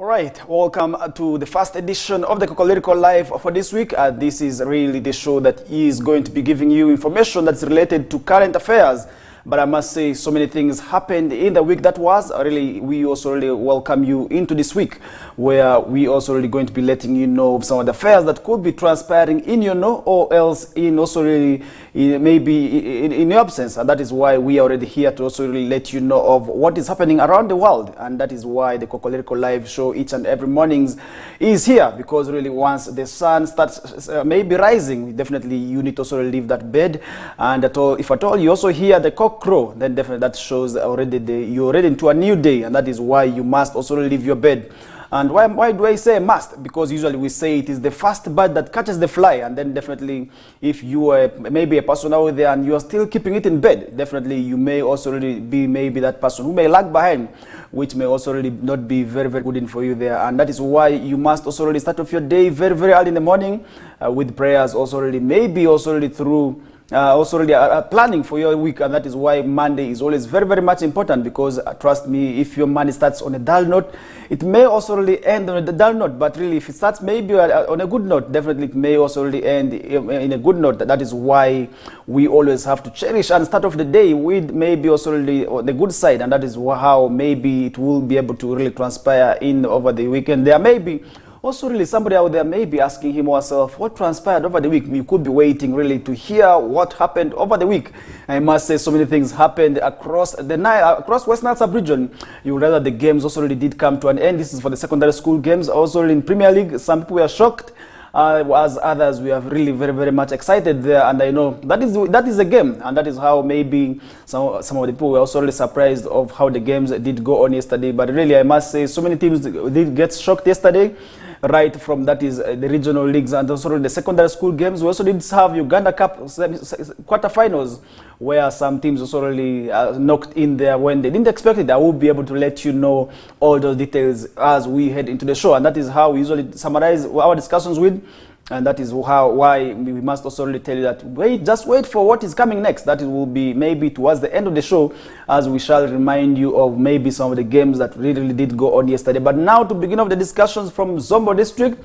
right, welcome to the first edition of the Kokoliriko Live for this week. This is really the show that is going to be giving you information that's related to current affairs. But I must say, so many things happened in the week that was. Really, we also really welcome you into this week, where we also really going to be letting you know of some of the affairs that could be transpiring in your know, or else in also really maybe in your absence. And that is why we are already here to also really let you know of what is happening around the world. And that is why the Kokoliriko Live show each and every mornings is here, because really once the sun starts maybe rising, definitely you need to also leave that bed. And at all, if at all you also hear the cock crow, then definitely that shows already you're already into a new day, and that is why you must also leave your bed. And why do I say must? Because usually we say it is the first bird that catches the fly, and then definitely if you are maybe a person out there and you are still keeping it in bed, definitely you may also really be maybe that person who may lag behind, which may also really not be very, very good for you there. And that is why you must also really start off your day very, very early in the morning with prayers, also really maybe also really through planning for your week. And that is why Monday is always very, very much important, because trust me, if your Monday starts on a dull note, it may also really end on a dull note. But really, if it starts maybe on a good note, definitely it may also really end in a good note. That is why we always have to cherish and start off the day with maybe also really on the good side. And that is how maybe it will be able to really transpire in over the weekend. There may be also really somebody out there may be asking him or herself, what transpired over the week? You could be waiting really to hear what happened over the week. I must say, so many things happened across the across West Nile sub-region. You rather the games also really did come to an end. This is for the secondary school games. Also in Premier League, some people were shocked, as others we are really very, very much excited there. And I know that is a game, and that is how maybe some of the people were also really surprised of how the games did go on yesterday. But really, I must say, so many teams did get shocked yesterday. Right from that is the regional leagues and also the secondary school games. We also did have Uganda Cup quarterfinals, where some teams also really knocked in there when they didn't expect it. I will be able to let you know all those details as we head into the show, and that is how we usually summarize our discussions with. And that is why we must also really tell you that just wait for what is coming next. That will be maybe towards the end of the show, as we shall remind you of maybe some of the games that really did go on yesterday. But now, to begin off the discussions from Zombo District,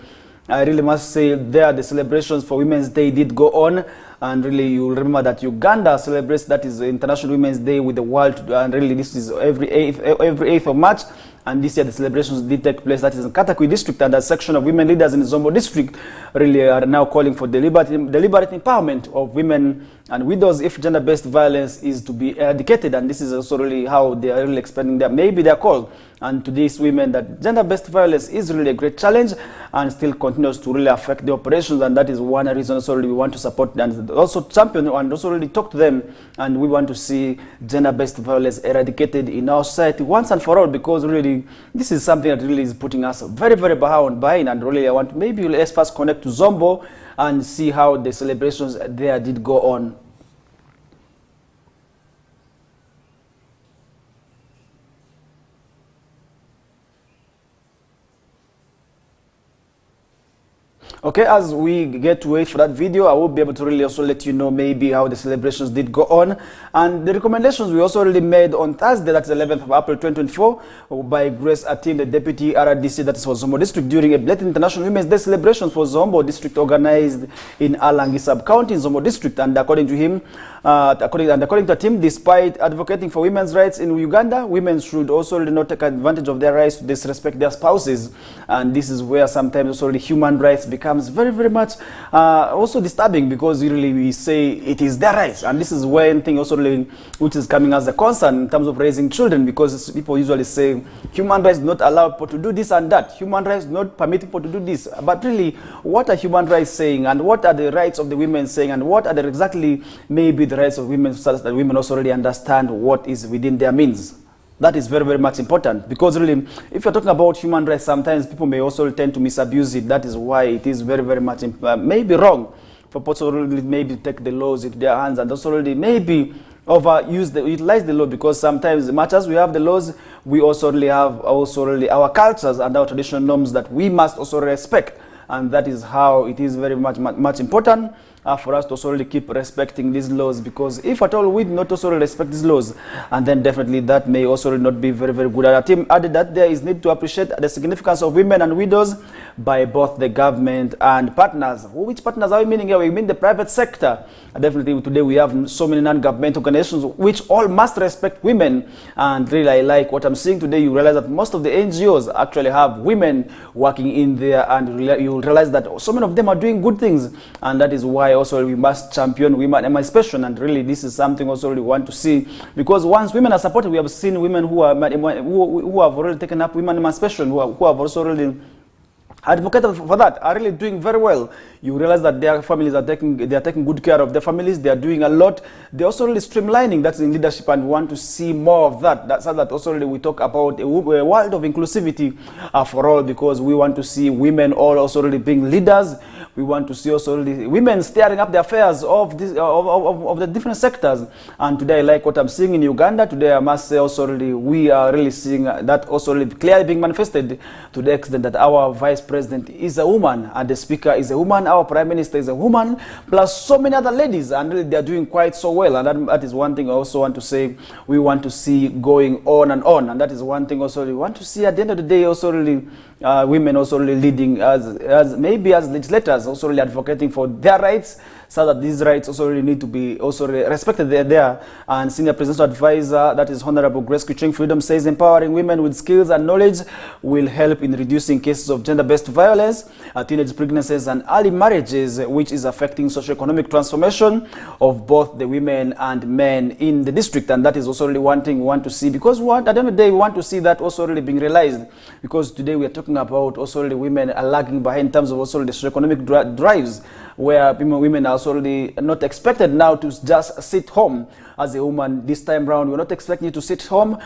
I really must say there the celebrations for Women's Day did go on. And really, you'll remember that Uganda celebrates, that is International Women's Day with the world, and really this is every 8th of March. And this year the celebrations did take place, that is in Katakwi District, and a section of women leaders in the Zombo District really are now calling for deliberate empowerment of women and widows if gender-based violence is to be eradicated. And this is also really how they are really expanding their call. And to these women, that gender-based violence is really a great challenge and still continues to really affect the operations. And that is one reason also really we want to support and also champion and also really talk to them. And we want to see gender-based violence eradicated in our society once and for all, because really this is something that really is putting us very, very behind. And really I want maybe let's first connect to Zombo and see how the celebrations there did go on. Okay, as we get to wait for that video, I will be able to really also let you know maybe how the celebrations did go on. And the recommendations we also really made on Thursday, that's 11th of April 2024, by Grace Atim, the Deputy RDC, that is for Zombo District, during a belated International Women's Day celebration for Zombo District organized in Alangi Sub-County in Zombo District. And according to him, according to Atim, despite advocating for women's rights in Uganda, women should also really not take advantage of their rights to disrespect their spouses. And this is where sometimes also really human rights becomes very, very much also disturbing, because really we say it is their rights. And this is one thing also really which is coming as a concern in terms of raising children, because people usually say human rights do not allow people to do this and that. Human rights do not permit people to do this. But really, what are human rights saying, and what are the rights of the women saying, and what are exactly maybe the rights of women, so that women also really understand what is within their means. That is very, very much important, because really, if you're talking about human rights, sometimes people may also tend to misabuse it. That is why it is very, very much maybe wrong for people to really maybe take the laws into their hands and also really maybe utilize the law, because sometimes, much as we have the laws, we also really have our cultures and our traditional norms that we must also respect. And that is how it is very much important for us to also really keep respecting these laws, because if at all we do not also respect these laws, and then definitely that may also not be very, very good. Our team added that there is need to appreciate the significance of women and widows by both the government and partners. Which partners are we meaning here? We mean the private sector. Definitely today we have so many non-government organizations which all must respect women, and really I like what I'm seeing today. You realize that most of the NGOs actually have women working in there, and you realize that so many of them are doing good things, and that is why also we must champion women emancipation. And really this is something also we want to see, because once women are supported, we have seen women who have already taken up women emancipation, who have also really advocated for that, are really doing very well. You realize that their families are taking good care of their families. They are doing a lot. They're also really streamlining. That's in leadership, and we want to see more of that. That's how that also really we talk about a world of inclusivity for all, because we want to see women all also really being leaders. We want to see also really women steering up the affairs of this of the different sectors. And today I like what I'm seeing in Uganda. Today I must say also really we are really seeing that also really clearly being manifested, to the extent that our vice president is a woman, and the speaker is a woman, our prime minister is a woman, plus so many other ladies, and really they are doing quite so well. And that is one thing I also want to say we want to see going on, and that is one thing also we want to see at the end of the day also really women also really leading as maybe as legislators, also really advocating for their rights, so that these rights also really need to be also respected there. And senior presidential advisor, that is Honorable Grace Kuching Freedom, says empowering women with skills and knowledge will help in reducing cases of gender-based violence, teenage pregnancies and early marriages, which is affecting socio-economic transformation of both the women and men in the district. And that is also really one thing we want to see, because at the end of the day we want to see that also really being realized, because today we are talking about also really women are lagging behind in terms of also the socio-economic drives, where women are also really not expected now to just sit home. As a woman this time round, we're not expecting you to sit home,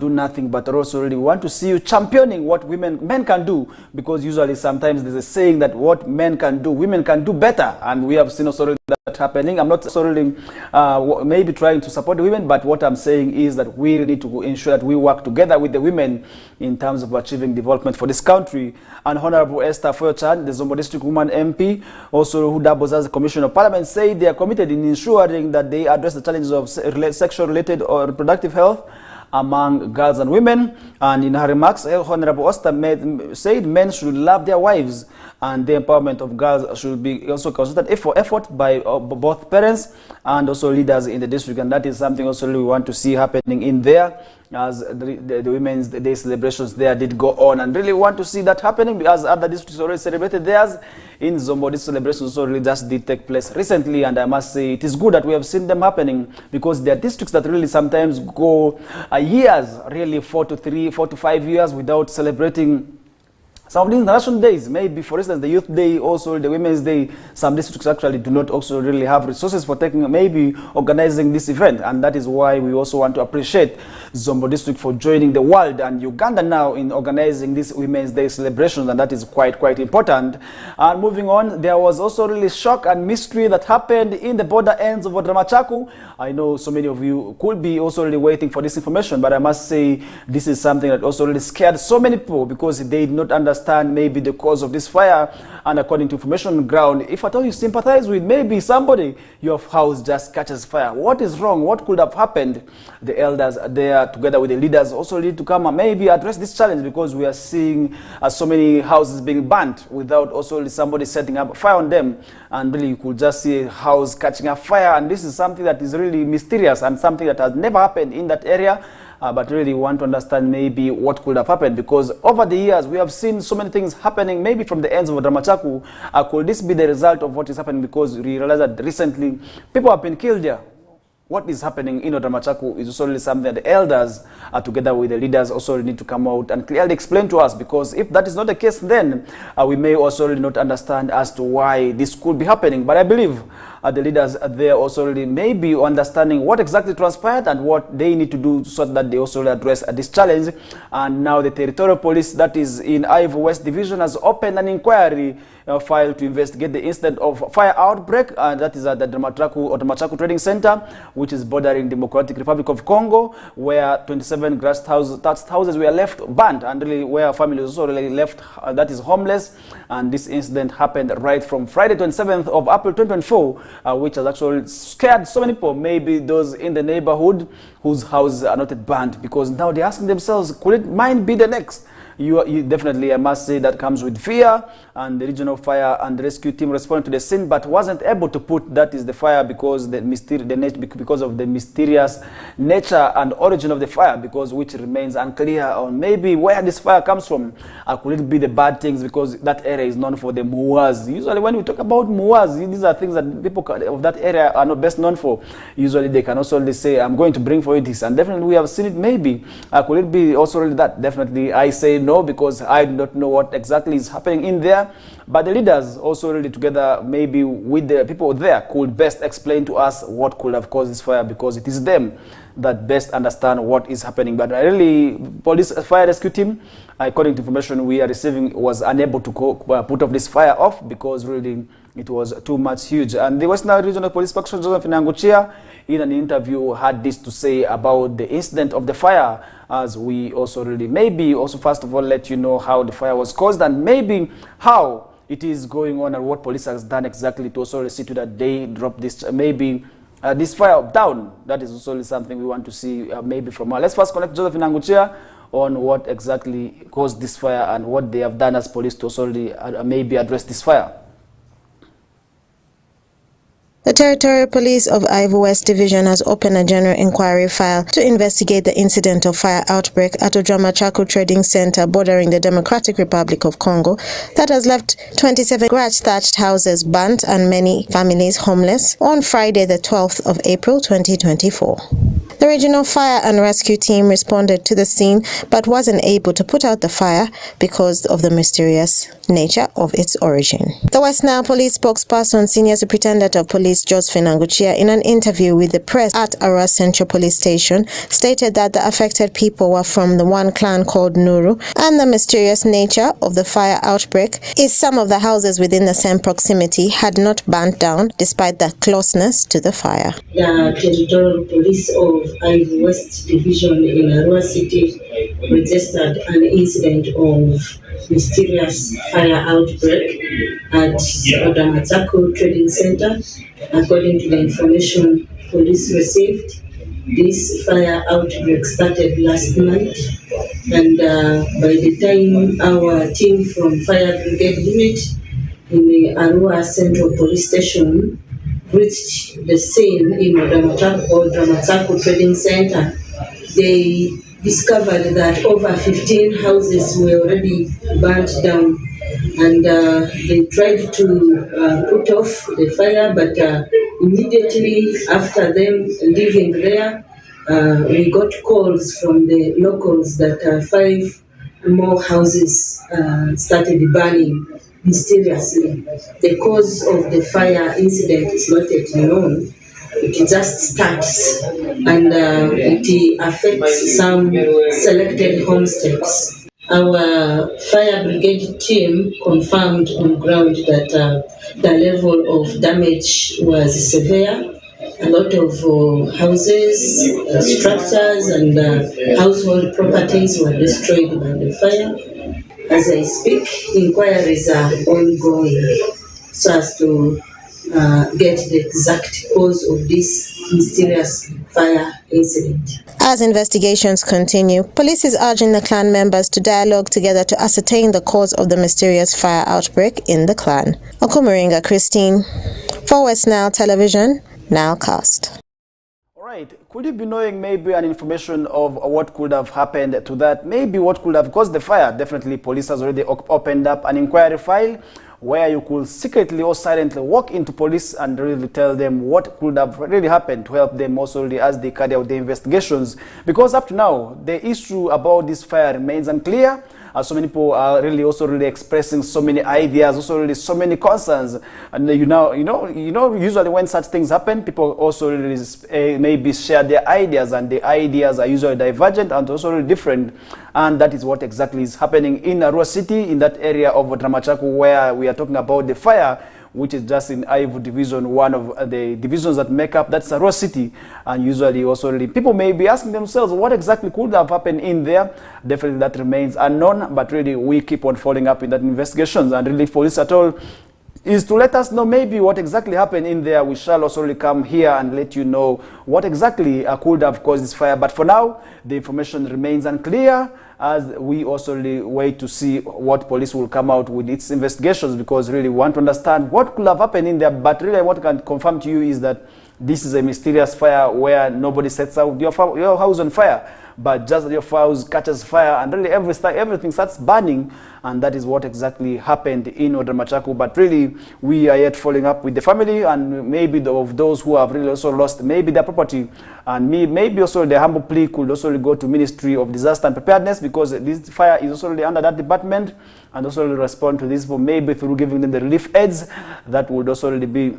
do nothing, but also really want to see you championing what men can do, because usually sometimes there's a saying that what men can do, women can do better, and we have seen also that happening. I'm not solely maybe trying to support the women, but what I'm saying is that we need to ensure that we work together with the women in terms of achieving development for this country. And Honorable Esther Foyochan, the Zombo District Woman MP, also who doubles as the Commissioner of Parliament, said they are committed in ensuring that they address the challenges of sexual-related or reproductive health among girls and women. And in her remarks, Honorable Oster said men should love their wives, and the empowerment of girls should be also considered effort by both parents and also leaders in the district. And that is something also we want to see happening in there, as the Women's Day celebrations there did go on, and really want to see that happening, because other districts already celebrated theirs. In Zombo, these celebrations also really just did take place recently, and I must say it is good that we have seen them happening, because there are districts that really sometimes go years, really 4 to 5 years without celebrating some of the international days. Maybe, for instance, the Youth Day, also the Women's Day. Some districts actually do not also really have resources for maybe organizing this event, and that is why we also want to appreciate Zombo District for joining the world and Uganda now in organizing this Women's Day celebrations, and that is quite important. And moving on, there was also really shock and mystery that happened in the border ends of Odramachaku. I know so many of you could be also really waiting for this information, but I must say this is something that also really scared so many people, because they did not understand maybe the cause of this fire. And according to information on ground, if at all you sympathize with maybe somebody, your house just catches fire, what is wrong? What could have happened? The elders there, together with the leaders, also need to come and maybe address this challenge, because we are seeing so many houses being burnt without also somebody setting up fire on them. And really you could just see a house catching a fire, and this is something that is really mysterious and something that has never happened in that area. But really want to understand maybe what could have happened, because over the years we have seen so many things happening maybe from the ends of Odramachaku. Could this be the result of what is happening, because we realize that recently people have been killed there? What is happening in Odramachaku is also really something that the elders, together with the leaders, also need to come out and clearly explain to us, because if that is not the case, then we may also really not understand as to why this could be happening. But I believe the leaders there also really may be understanding what exactly transpired and what they need to do, so that they also address this challenge. And now the territorial police, that is in Ivo West Division, has opened an inquiry file to investigate the incident of fire outbreak, and that is at the Odramachaku Trading Center, which is bordering Democratic Republic of Congo, where 27 grass houses were left burnt, and really where families also really left that is homeless. And this incident happened right from Friday 27th of April 2024, which has actually scared so many people, maybe those in the neighborhood whose houses are not burnt, because now they're asking themselves, could it mine be the next? You definitely, I must say, that comes with fear. And the regional fire and rescue team responded to the scene, but wasn't able to put that is the fire because because of the mysterious nature and origin of the fire, because which remains unclear on maybe where this fire comes from. Could it be the bad things, because that area is known for the muas. Usually when we talk about muas, these are things that people of that area are not best known for. Usually they can also say, I'm going to bring for you this, and definitely we have seen it. Maybe could it be also really that? Definitely I say no, because I do not know what exactly is happening in there. But the leaders also really together, maybe with the people there, could best explain to us what could have caused this fire, because it is them that best understand what is happening. But really, police fire rescue team, according to information we are receiving, was unable to put off this fire off, because really it was too much huge. And the Western Regional Police Spokesman Joseph Nanguchia, in an interview, had this to say about the incident of the fire, as we also really maybe also first of all let you know how the fire was caused, and maybe how it is going on, and what police has done exactly to also see to that they drop this maybe this fire down. That is also something we want to see maybe from her. Let's first connect Joseph Nanguchia on what exactly caused this fire and what they have done as police to also really, maybe address this fire. The Territorial Police of Ivory West Division has opened a general inquiry file to investigate the incident of fire outbreak at Odramachaku Trading Center bordering the Democratic Republic of Congo that has left 27 scratch-thatched houses burnt and many families homeless on Friday the 12th of April 2024. The regional fire and rescue team responded to the scene but wasn't able to put out the fire because of the mysterious nature of its origin. The West Nile Police spokesperson, Senior Superintendent of Police Josephine Nanguchia, in an interview with the press at Arua Central Police Station, stated that the affected people were from the one clan called Nuru, and the mysterious nature of the fire outbreak is some of the houses within the same proximity had not burnt down despite the closeness to the fire. The Territorial Police of Ivory West Division in Arua City registered an incident of mysterious fire outbreak at Odramachaku Trading Center. According to the information police received, this fire outbreak started last night, and by the time our team from Fire Brigade Unit in the Arua Central Police Station reached the scene in Odramachaku Trading Center, they discovered that over 15 houses were already burnt down, and they tried to put off the fire, but immediately after them leaving there, we got calls from the locals that 5 more houses started burning mysteriously. The cause of the fire incident is not yet known. It just starts, and it affects some selected homesteads. Our fire brigade team confirmed on ground that the level of damage was severe. A lot of houses, structures, and household properties were destroyed by the fire. As I speak, inquiries are ongoing so as to get the exact cause of this mysterious fire incident. As investigations continue, police is urging the clan members to dialogue together to ascertain the cause of the mysterious fire outbreak in the clan. Okumaringa Christine, for West Nile Television, Nilecast. Right. Could you be knowing maybe an information of what could have happened to that? Maybe what could have caused the fire? Definitely police has already opened up an inquiry file where you could secretly or silently walk into police and really tell them what could have really happened to help them also really as they carry out the investigations. Because up to now, the issue about this fire remains unclear. So many people are really also really expressing so many ideas, also really so many concerns. And usually when such things happen, people also really maybe share their ideas, and the ideas are usually divergent and also really different. And that is what exactly is happening in Arua City, in that area of Odramachaku where we are talking about the fire, which is just in Ivu Division, one of the divisions that make up that's Arua City. And usually also people may be asking themselves what exactly could have happened in there. Definitely that remains unknown, but really we keep on following up in that investigations, and really police at all is to let us know maybe what exactly happened in there. We shall also really come here and let you know what exactly could have caused this fire. But for now, the information remains unclear, as we also really wait to see what police will come out with its investigations, because really we want to understand what could have happened in there. But really what I can confirm to you is that this is a mysterious fire where nobody sets out your house on fire, but just your house catches fire and really everything starts burning. And that is what exactly happened in Odramachaku. But really, we are yet following up with the family and maybe of those who have really also lost maybe their property. And maybe also the humble plea could also go to Ministry of Disaster and Preparedness, because this fire is also really under that department, and also really respond to this, maybe through giving them the relief aids. That would also really be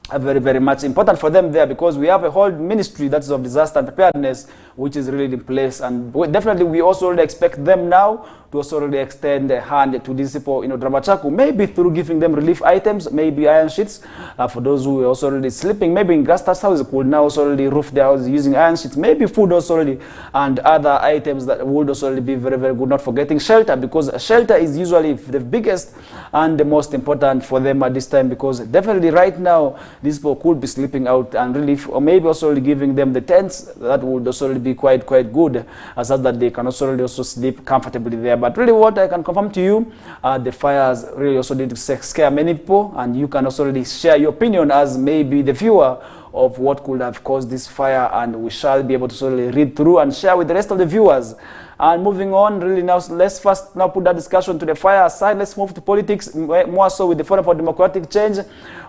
very, very much important for them there, because we have a whole ministry that is of disaster and preparedness, which is really in place. And definitely we also really expect them now to also really extend a hand to these people in Odramachaku, maybe through giving them relief items, maybe iron sheets for those who are also really sleeping, maybe in grass houses could now also really roof their houses using iron sheets, maybe food also really, and other items that would also really be very, very good. Not forgetting shelter, because shelter is usually the biggest and the most important for them at this time, because definitely right now these people could be sleeping out, and really, or maybe also really giving them the tents that would also really be quite good, as that they can also really also sleep comfortably there. But really what I can confirm to you, the fires really also did scare many people, and you can also really share your opinion as maybe the viewer of what could have caused this fire, and we shall be able to sort of read through and share with the rest of the viewers. And moving on, really now, let's first now put that discussion to the fire aside. Let's move to politics, more so with the Forum for Democratic Change,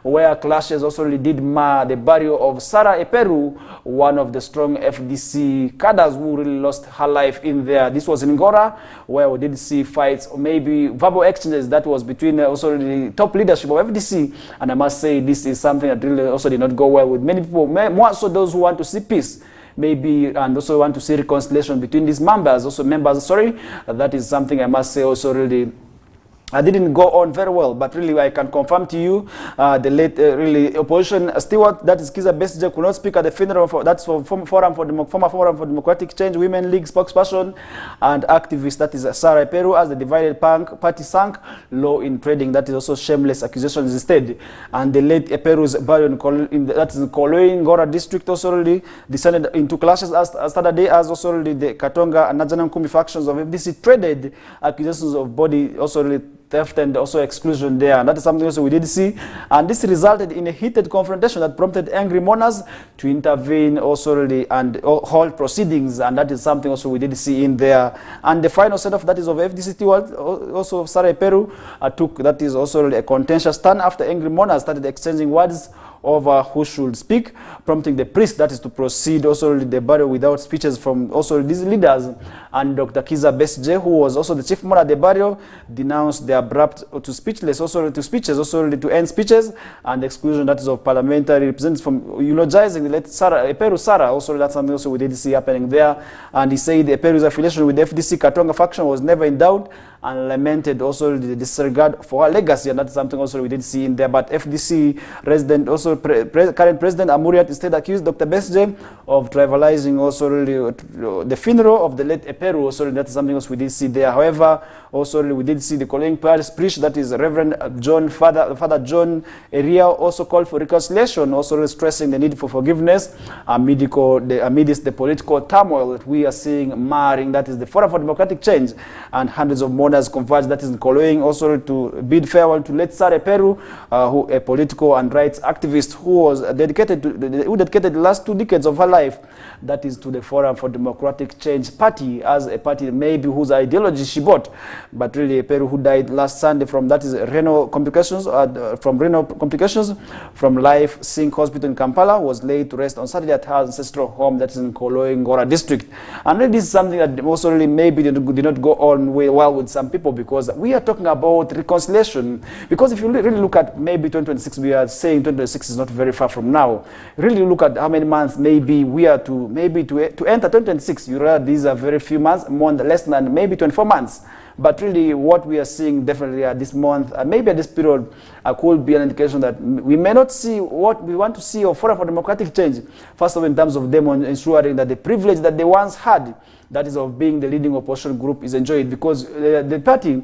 where clashes also really did mar the burial of Sarah Eperu, one of the strong FDC cadres who really lost her life in there. This was in Ngora, where we did see fights, or maybe verbal exchanges that was between also the top leadership of FDC. And I must say, this is something that really also did not go well with many people, more so those who want to see peace, maybe, and also want to see reconciliation between these members, that is something I must say also really I didn't go on very well, but really I can confirm to you the late really opposition steward, that is Kiza Besije, could not speak at the funeral. That's for former Forum for Democratic Change Women League spokesperson and activist, that is Sarah Eperu, as the divided party sank low in trading. That is also shameless accusations instead. And the late Eperu's burial that is in Koloin Ngora district also really descended into clashes as Saturday, as also really the Katonga and Najana Nkumi factions of FDC traded accusations of body also really theft and also exclusion there. And that is something also we did see. And this resulted in a heated confrontation that prompted angry mourners to intervene also really and hold proceedings. And that is something also we did see in there. And the final set-off, that is of FDC steward, also Sarah Eperu, took, that is also really a contentious stand after angry mourners started exchanging words over who should speak, prompting the priest, that is to proceed also the burial without speeches from also these leaders. And Dr. Kiza Besije, who was also the chief mourner at the burial, denounced the abrupt to speeches, also to end speeches, and the exclusion, that is of parliamentary representatives from eulogizing the late Sarah, also that's something also we did see happening there. And he said the Eperu's affiliation with the FDC Katonga faction was never in doubt, and lamented also the disregard for her legacy, and that's something also we did see in there. But FDC resident, also current President Amuriat, instead accused Dr. Besije of trivializing also really the funeral of the late Eperu. Also that's something else we did see there. However, also really we did see the calling parish priest, that is Reverend John, Father John Eria, also called for reconciliation, also really stressing the need for forgiveness amidst the political turmoil that we are seeing marring, that is the Forum for Democratic Change, and hundreds of mourners converged, that is in Koloing, also to bid farewell to late Sarah Eperu, who a political and rights activist who was dedicated the last 2 decades of her life, that is to the Forum for Democratic Change party, as a party maybe whose ideology she bought. But really Eperu, who died last Sunday from, that is renal complications from Life Sink Hospital in Kampala, was laid to rest on Saturday at her ancestral home, that is in Koloing Ngora district. And really this is something that also really maybe did not go on well with some people, because we are talking about reconciliation. Because if you really look at maybe 2026, we are saying 2026 is not very far from now. Really look at how many months maybe we are to enter 2026. You realize these are very few months, less than maybe 24 months. But really, what we are seeing definitely at this month, maybe at this period, could be an indication that we may not see what we want to see of Forum for Democratic Change. First of all, in terms of them ensuring that the privilege that they once had, that is of being the leading opposition group, is enjoyed, because the party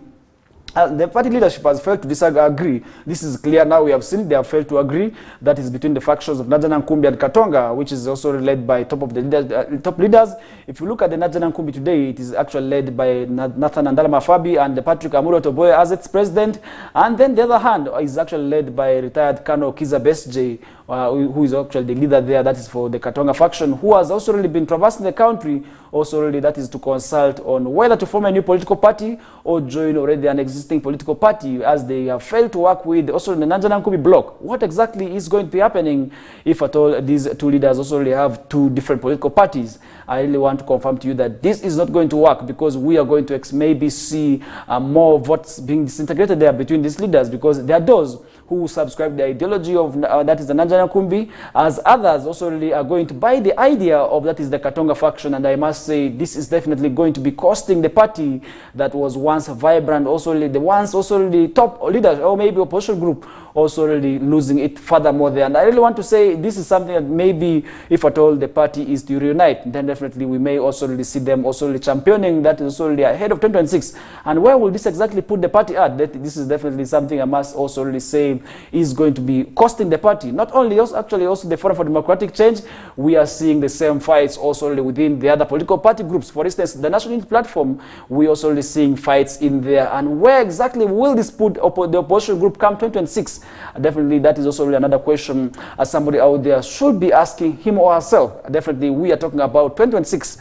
leadership has failed to disagree. This is clear now. We have seen they have failed to agree. That is between the factions of Najana Nkumbi and Katonga, which is also led by top leaders. If you look at the Najana Nkumbi today, it is actually led by Nathan Andala Mafabi and Patrick Amuro Toboye as its president. And then the other hand is actually led by retired Colonel Kiza Besje, who is actually the leader there. That is for the Katonga faction, who has also really been traversing the country, also really that is to consult on whether to form a new political party or join already an existing political party, as they have failed to work with also the Najana Nkumbi bloc. What exactly is going to be happening if at all these two leaders also really have two different political parties? I really want to confirm to you that this is not going to work, because we are going to maybe see more votes being disintegrated there between these leaders, because there are those who subscribe the ideology of that is the Najana Nkumbi, as others also really are going to buy the idea of that is the Katonga faction. And I must say, this is definitely going to be costing the party that was once vibrant, also really the once also really top leaders or maybe opposition group, also really losing it furthermore there. And I really want to say this is something that maybe if at all the party is to reunite, then definitely we may also really see them also really championing that is also really ahead of 2026. And where will this exactly put the party at? This is definitely something I must also really say is going to be costing the party. Not only us, actually also the Forum for Democratic Change, we are seeing the same fights also really within the other political party groups. For instance, the National Unity Platform, we also really seeing fights in there. And where exactly will this put the opposition group come 2026? Definitely that is also really another question as somebody out there should be asking him or herself. Definitely we are talking about 2026.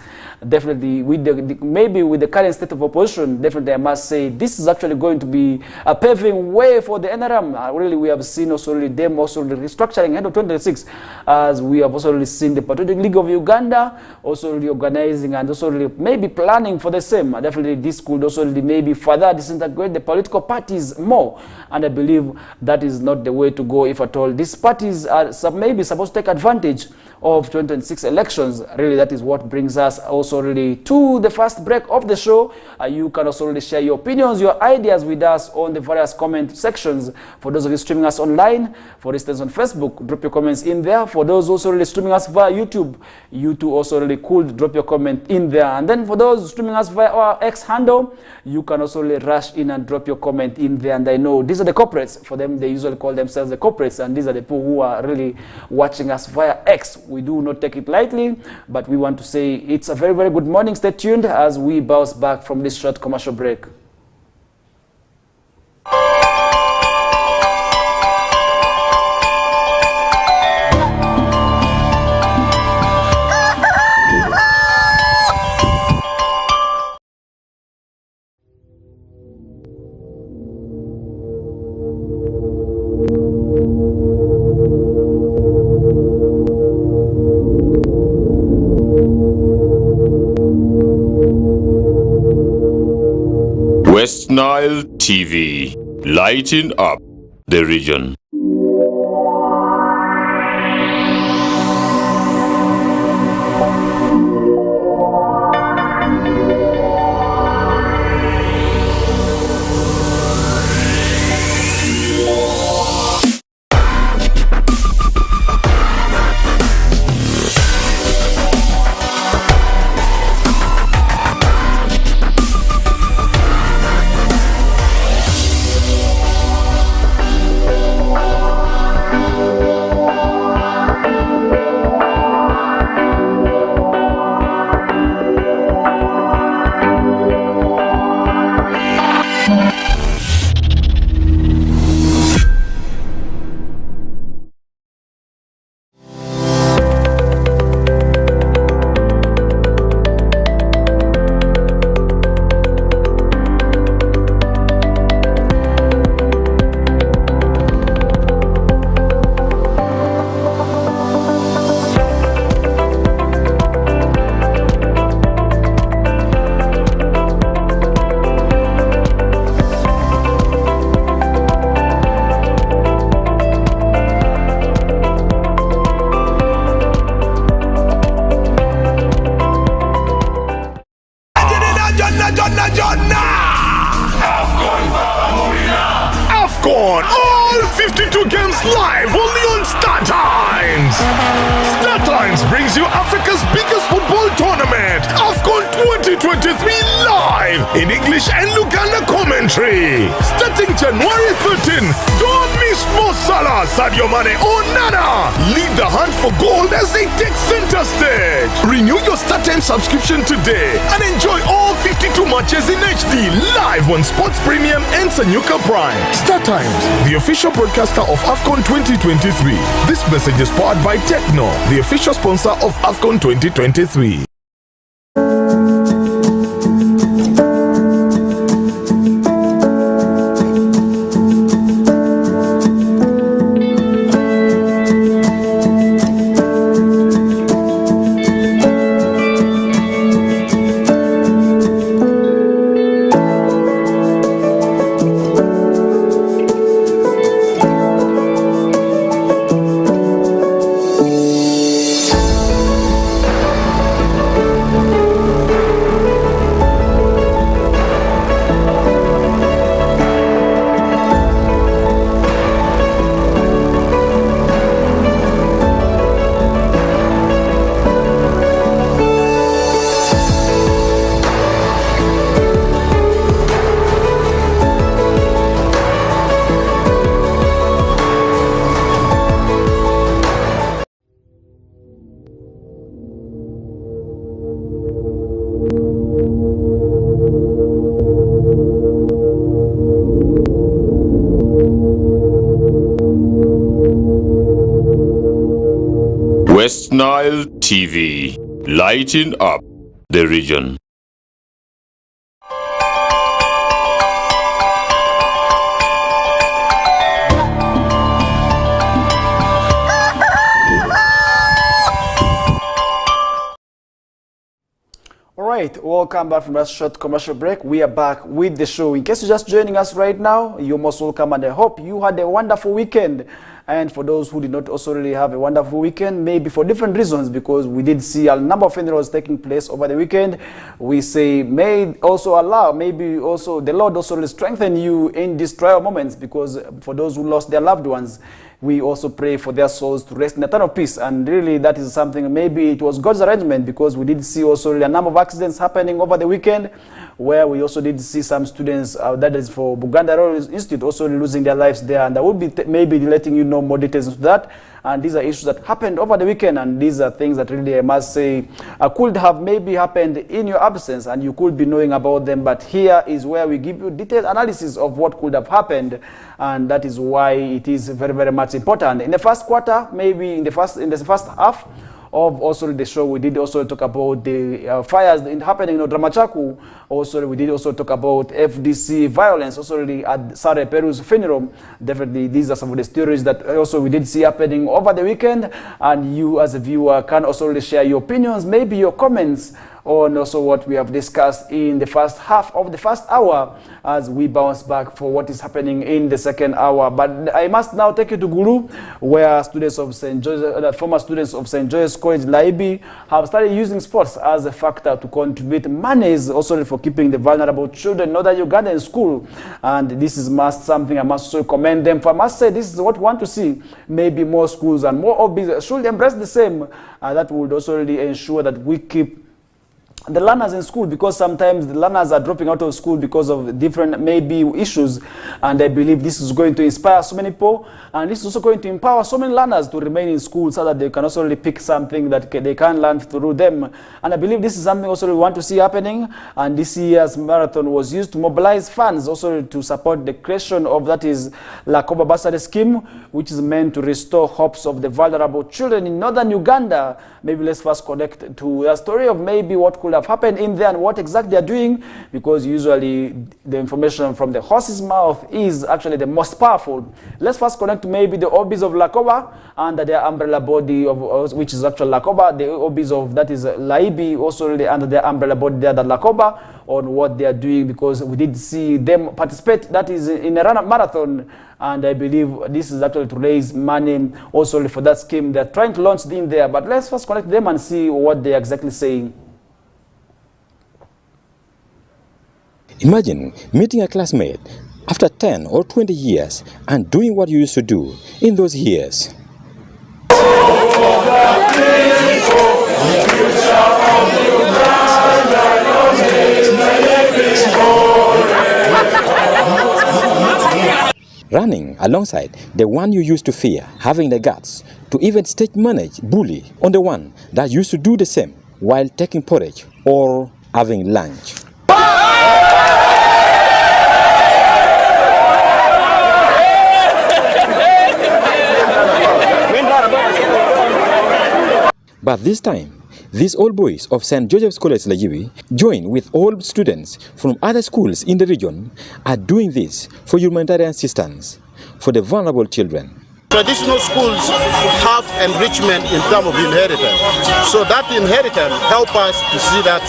Definitely with maybe with the current state of opposition, definitely I must say this is actually going to be a paving way for the NRM. Really, we have seen also really them also really restructuring ahead of 2026, as we have also really seen the Patriotic League of Uganda also reorganizing and also really maybe planning for the same. Definitely this could also really maybe further disintegrate the political parties more, and I believe that is not the way to go if at all. These parties are maybe supposed to take advantage of 2026 elections. Really, that is what brings us also really to the first break of the show. You can also really share your opinions, your ideas with us on the various comment sections. For those of you streaming us online, for instance on Facebook, drop your comments in there. For those also really streaming us via YouTube, you too also really could drop your comment in there. And then for those streaming us via our X handle, you can also really rush in and drop your comment in there. And I know these are the corporates. For them, they usually call themselves the corporates, and these are the people who are really watching us via X. We do not take it lightly, but we want to say it's a very, very good morning. Stay tuned as we bounce back from this short commercial break. West Nile TV, lighting up the region. on all 52 games live only on Star Times. Star Times brings you Africa's biggest football tournament, AFCON 2023 live in English and Luganda commentary. Starting January 13, don't miss Mo Salah, Sadio Mane or Nana. Lead the hunt for gold as they take center stage. Renew your Star Times subscription today and enjoy all 52 matches in HD live on Sports Premium and Sanyuka Prime. Star Times, the official broadcaster of AFCON 2023. This message is powered by Techno, the official sponsor of AFCON 2023. West Nile TV, lighting up the region. All right, welcome back from that short commercial break. We are back with the show. In case you're just joining us right now, you're most welcome, and I hope you had a wonderful weekend. And for those who did not also really have a wonderful weekend, maybe for different reasons, because we did see a number of funerals taking place over the weekend, we say, may also allow, maybe also the Lord also will strengthen you in these trial moments, because for those who lost their loved ones, we also pray for their souls to rest in eternal peace. And really that is something, maybe it was God's arrangement, because we did see also really a number of accidents happening over the weekend, where we also did see some students, that is for Buganda Royal Institute, also losing their lives there. And I will be maybe letting you know more details into that. And these are issues that happened over the weekend, and these are things that really, I must say, could have maybe happened in your absence, and you could be knowing about them. But here is where we give you detailed analysis of what could have happened, and that is why it is very, very much important. In the first quarter, maybe in the first half of also the show, we did also talk about the fires happening in Dramachaku. Also, we did also talk about FDC violence, also really at Sare Peru's funeral. Definitely, these are some of the stories that also we did see happening over the weekend. And you as a viewer can also really share your opinions, maybe your comments on also what we have discussed in the first half of the first hour, as we bounce back for what is happening in the second hour. But I must now take you to Gulu, where students of St. Joseph's, former students of St. Joseph's College Laibi have started using sports as a factor to contribute monies also for keeping the vulnerable children in northern Uganda in school. And this is something I must also commend them for. I must say this is what we want to see. Maybe more schools and more hobbies should embrace the same. That would also really ensure that we keep the learners in school, because sometimes the learners are dropping out of school because of different maybe issues, and I believe this is going to inspire so many people, and this is also going to empower so many learners to remain in school so that they can also really pick something that they can learn through them. And I believe this is something also we want to see happening, and this year's marathon was used to mobilize funds also to support the creation of that is Lakoba Bursary Scheme, which is meant to restore hopes of the vulnerable children in northern Uganda. Maybe let's first connect to a story of maybe what could have happened in there and what exactly they are doing, because usually the information from the horse's mouth is actually the most powerful. Let's first connect to maybe the hobbies of Lakoba under their umbrella body of which is actually Lakoba, the hobbies of that is Laibi also really under their umbrella body there, that Lakoba, on what they are doing, because we did see them participate that is in a run-up marathon, and I believe this is actually to raise money also for that scheme they're trying to launch in there. But let's first connect them and see what they're exactly saying. Imagine meeting a classmate after 10 or 20 years and doing what you used to do in those years. Running alongside the one you used to fear, having the guts to even stage manage, bully on the one that used to do the same while taking porridge or having lunch. But this time, these old boys of St. Joseph's College Lajibi, join with old students from other schools in the region, are doing this for humanitarian assistance for the vulnerable children. Traditional schools have enrichment in terms of inheritance. So that inheritance helps us to see that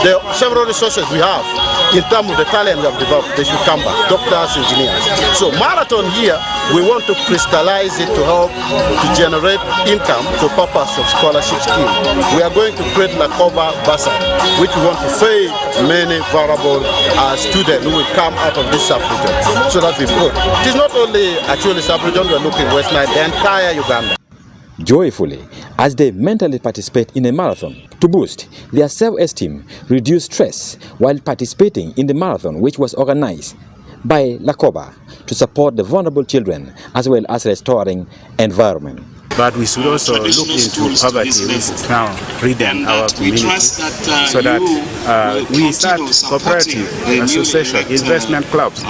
the several resources we have in terms of the talent we have developed, they should come back, doctors, engineers. So marathon here, we want to crystallize it to help to generate income for purpose of scholarship scheme. We are going to create Lakoba Bursary, which we want to pay many vulnerable students who will come out of this sub-region. So that we put. It is not only actually sub-region, we are looking West Nile, the entire Uganda. Joyfully, as they mentally participate in a marathon to boost their self-esteem, reduce stress while participating in the marathon, which was organized by Lakoba to support the vulnerable children as well as restoring environment. But we should also look into poverty, which is now ridden our community, so that we start cooperative association, investment clubs,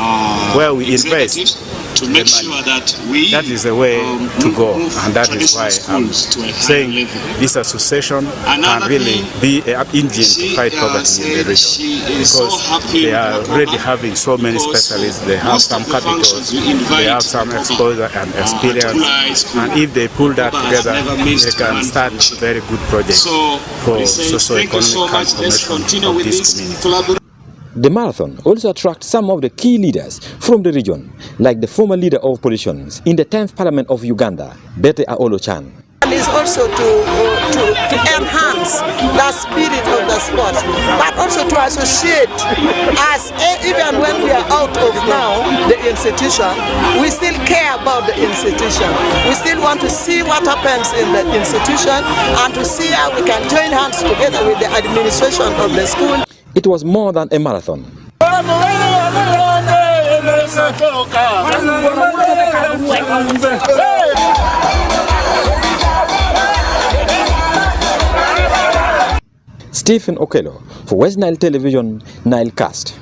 where we invest to make sure that that is the way to go, and that is why I'm saying this association can really be an engine to fight poverty in the region, because they are already having so many specialists, they have some capitals, they have some exposure and experience, and if they pull that together, they can start very good projects for socio-economic transformation of this community. The marathon also attracts some of the key leaders from the region, like the former leader of oppositions in the 10th Parliament of Uganda, Bete Aolo-chan. Is also to enhance the spirit of the sport, but also to associate us, even when we are out of now the institution, we still care about the institution. We still want to see what happens in the institution and to see how we can join hands together with the administration of the school. It was more than a marathon. Stephen Okello for West Nile Television, Nilecast.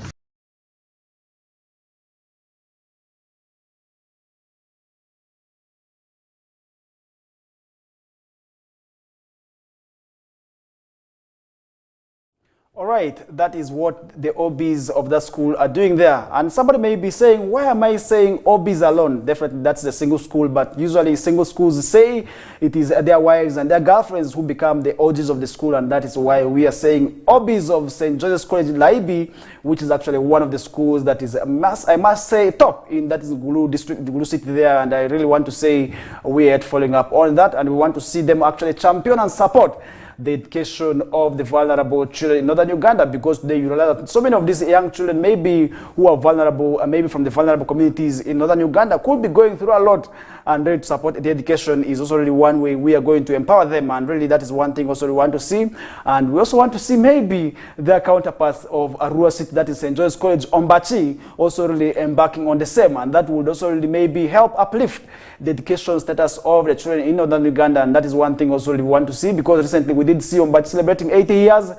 All right, that is what the OBs of that school are doing there. And somebody may be saying, why am I saying OBs alone? Definitely that's the single school, but usually single schools say it is their wives and their girlfriends who become the OGs of the school, and that is why we are saying OBs of St. Joseph's College Laibi, which is actually one of the schools that is, I must say, top in that is Gulu district, Gulu city there, and I really want to say we are following up on that, and we want to see them actually champion and support the education of the vulnerable children in northern Uganda, because they realize that so many of these young children maybe who are vulnerable and maybe from the vulnerable communities in northern Uganda could be going through a lot, and really to support the education is also really one way we are going to empower them, and really that is one thing also we want to see. And we also want to see maybe their counterparts of Arua City, that is St. Joseph's College Ombachi, also really embarking on the same, and that would also really maybe help uplift the education status of the children in northern Uganda, and that is one thing also we want to see, because recently we did see Ombachi celebrating 80 years,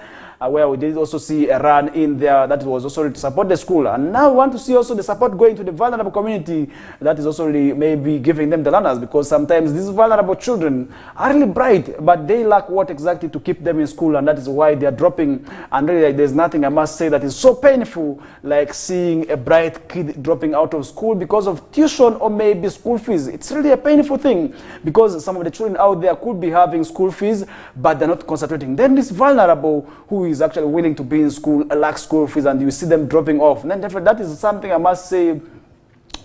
where we did also see a run in there that was also to support the school. And now we want to see also the support going to the vulnerable community that is also really maybe giving them the learners, because sometimes these vulnerable children are really bright, but they lack what exactly to keep them in school, and that is why they are dropping. And really there's nothing, I must say, that is so painful like seeing a bright kid dropping out of school because of tuition or maybe school fees. It's really a painful thing, because some of the children out there could be having school fees, but they're not concentrating. Then this vulnerable who is actually willing to be in school, lack school fees, and you see them dropping off. And then that is something I must say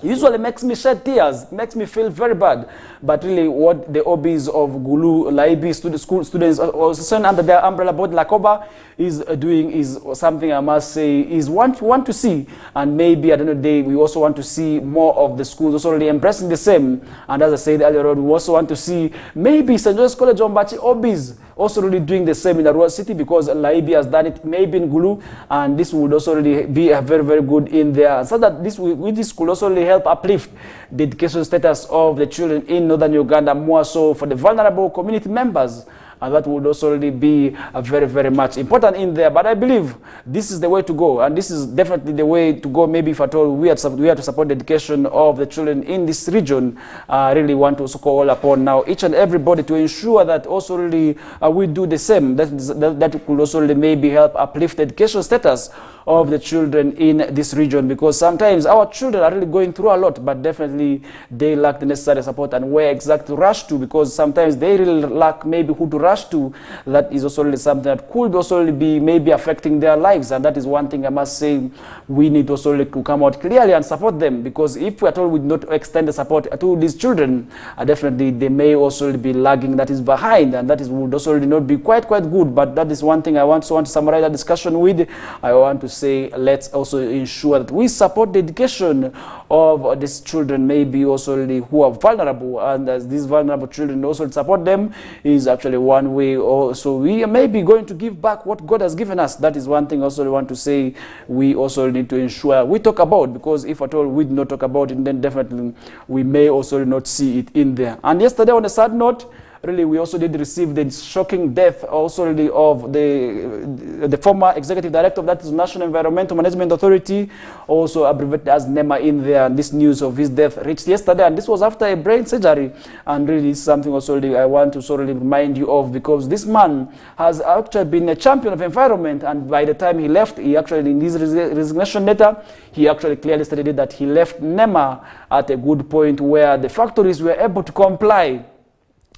usually makes me shed tears, makes me feel very bad. But really what the OBs of Gulu, Laibi students also under their umbrella board Lakoba is doing is something I must say is want to see. And maybe at the end of the day, we also want to see more of the schools also really embracing the same. And as I said earlier on, we also want to see maybe St. John's College Ombachi OBs also really doing the same in Arua City, because Laibi has done it maybe in Gulu, and this would also really be a very, very good in there. So that this could also really help uplift the education status of the children in northern Uganda, more so for the vulnerable community members. And that would also really be very, very much important in there. But I believe this is the way to go, and this is definitely the way to go. Maybe if at all we have to support the education of the children in this region, really want to also call upon now each and everybody to ensure that also really we do the same. That could also really maybe help uplift the education status of the children in this region, because sometimes our children are really going through a lot, but definitely they lack the necessary support and where exactly to rush to, because sometimes they really lack maybe who to rush to. That is also really something that could also really be maybe affecting their lives, and that is one thing I must say we need also really to come out clearly and support them, because if we at all would not extend the support to these children, definitely they may also really be lagging, that is behind, and that is would also really not be quite good. But that is one thing I want to summarize the discussion with. I want to say let's also ensure that we support the education of these children, maybe also really who are vulnerable, and as these vulnerable children also support them is actually one way. Also we may be going to give back what God has given us. That is one thing also we want to say we also need to ensure we talk about, because if at all we do not talk about it, then definitely we may also not see it in there. And yesterday, on a sad note, really, we also did receive the shocking death also really of the former executive director of that is National Environmental Management Authority, also abbreviated as NEMA in there. And this news of his death reached yesterday, and this was after a brain surgery. And really, it's something also really I want to sort of remind you of, because this man has actually been a champion of environment, and by the time he left, he actually, in his resignation letter, he actually clearly stated that he left NEMA at a good point where the factories were able to comply.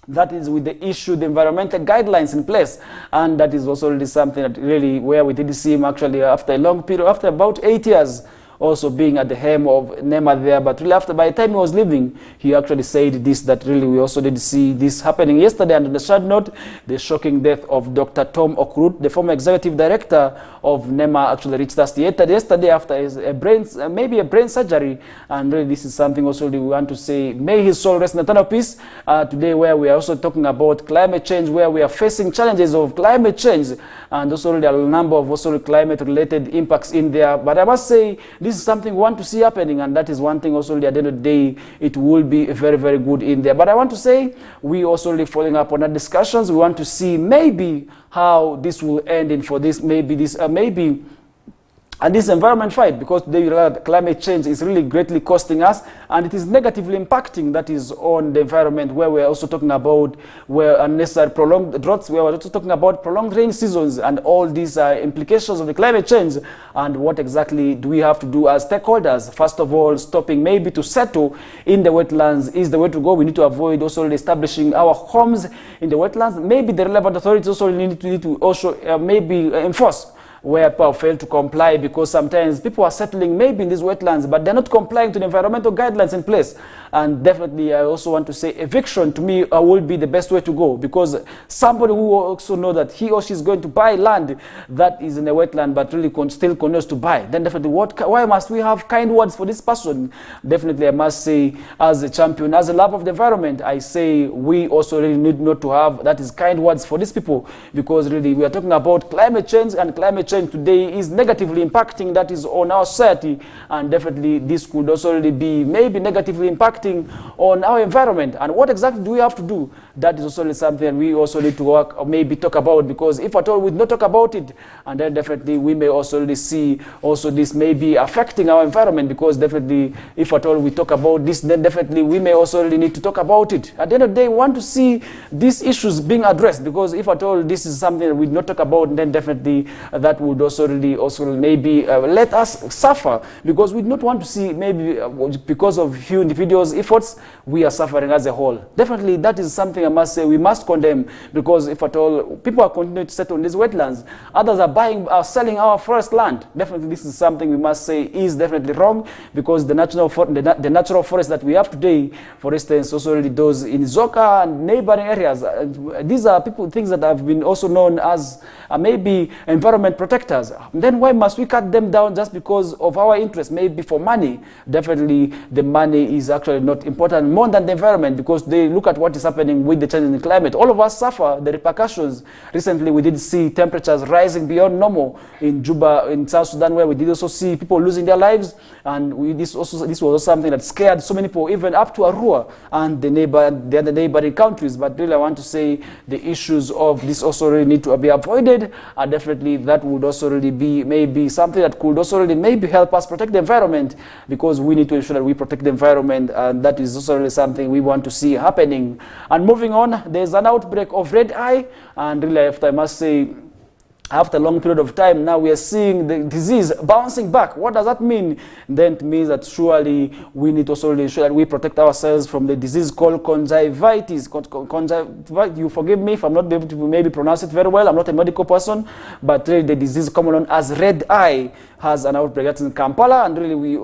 That is with the issue, the environmental guidelines in place. And that is also really something that really, where we did see him actually after a long period, after about 8 years, also being at the helm of NEMA there. But really after, by the time he was leaving, he actually said this, that really we also did see this happening yesterday. And on the sad note, the shocking death of Dr. Tom Okrut, the former executive director of NEMA, actually reached us yesterday after maybe a brain surgery. And really this is something also we want to say, may his soul rest in eternal peace. Today, where we are also talking about climate change, where we are facing challenges of climate change, and also really a number of also climate related impacts in there. But I must say, this is something we want to see happening, and that is one thing also at the end of the day, it will be very, very good in there. But I want to say, we also really following up on our discussions. We want to see maybe how this will end in for this, and this environment fight, because today climate change is really greatly costing us, and it is negatively impacting, that is on the environment, where we're also talking about where unnecessary prolonged droughts, where we're also talking about prolonged rain seasons and all these implications of the climate change. And what exactly do we have to do as stakeholders? First of all, stopping maybe to settle in the wetlands is the way to go. We need to avoid also establishing our homes in the wetlands. Maybe the relevant authorities also need to also maybe enforce where people fail to comply, because sometimes people are settling maybe in these wetlands, but they're not complying to the environmental guidelines in place. And definitely, I also want to say eviction to me will be the best way to go, because somebody who also know that he or she is going to buy land that is in a wetland, but really still continues to buy, then definitely why must we have kind words for this person? Definitely, I must say, as a champion, as a lover of the environment, I say we also really need not to have that is kind words for these people, because really we are talking about climate change, and climate change today is negatively impacting, that is on our society, and definitely this could also really be maybe negatively impacting on our environment. And what exactly do we have to do? That is also something we also need to work or maybe talk about, because if at all we not talk about it, and then definitely we may also really see also this may be affecting our environment, because definitely if at all we talk about this, then definitely we may also really need to talk about it. At the end of the day, we want to see these issues being addressed, because if at all this is something that we not talk about, then definitely that would also really maybe let us suffer, because we do not want to see maybe because of few individuals those efforts, we are suffering as a whole. Definitely, that is something I must say we must condemn, because if at all people are continuing to settle on these wetlands, others are selling our forest land. Definitely, this is something we must say is definitely wrong, because the natural forest that we have today, for instance, also really those in Zoka and neighboring areas, these are things that have been also known as maybe environment protectors. Then why must we cut them down just because of our interest, maybe for money? Definitely the money is actually not important more than the environment, because they look at what is happening with the change in the climate. All of us suffer the repercussions. Recently we did see temperatures rising beyond normal in Juba, in South Sudan, where we did also see people losing their lives, and this was also something that scared so many people, even up to Arua and the other neighboring countries. But really I want to say the issues of this also really need to be avoided, and definitely that would also really be maybe something that could also really maybe help us protect the environment, because we need to ensure that we protect the environment, and that is also really something we want to see happening. And moving on, there's an outbreak of red eye, and really I must say, after a long period of time, now we are seeing the disease bouncing back. What does that mean? Then it means that surely we need to also ensure that we protect ourselves from the disease called conjunctivitis. You forgive me if I'm not able to maybe pronounce it very well. I'm not a medical person, but really the disease commonly known as red eye has an outbreak that's in Kampala, and really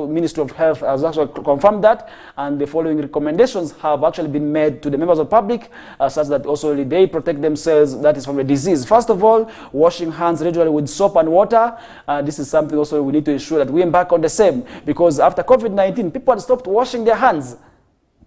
Ministry of Health has actually confirmed that, and the following recommendations have actually been made to the members of the public such that also really they protect themselves, that is, from the disease. First of all, washing hands regularly with soap and water. This is something also we need to ensure that we embark on the same, because after COVID-19, people had stopped washing their hands.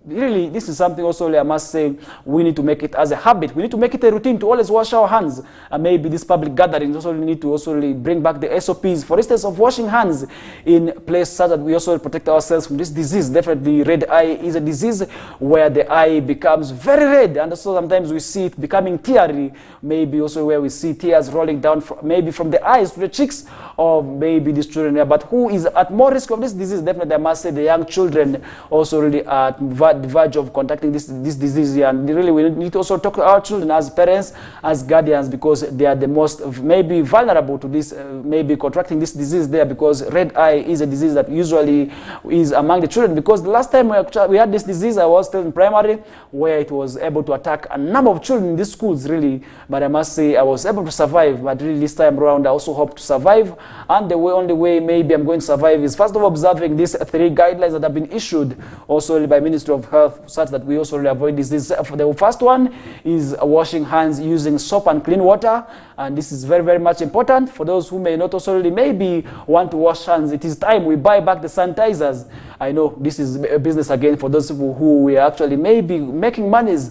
Really, this is something also I must say we need to make it as a habit. We need to make it a routine to always wash our hands. And maybe these public gatherings also need to also really bring back the SOPs, for instance, of washing hands in place so that we also protect ourselves from this disease. Definitely, red eye is a disease where the eye becomes very red, and also sometimes we see it becoming teary. Maybe also where we see tears rolling down maybe from the eyes to the cheeks of maybe these children here. But who is at more risk of this disease? Definitely, I must say the young children also really are at the verge of contacting this disease here. And really we need to also talk to our children as parents, as guardians, because they are the most maybe vulnerable to this, maybe contracting this disease there, because red eye is a disease that usually is among the children. Because the last time we had this disease, I was still in primary, where it was able to attack a number of children in these schools, really. But I must say I was able to survive. But really this time around, I also hope to survive. And the only way maybe I'm going to survive is first of all observing these 3 guidelines that have been issued also by Ministry of Health, such that we also avoid disease. The first one is washing hands using soap and clean water, and this is very, very much important for those who may not also really maybe want to wash hands. It is time we buy back the sanitizers. I know this is a business again for those people who were actually maybe making monies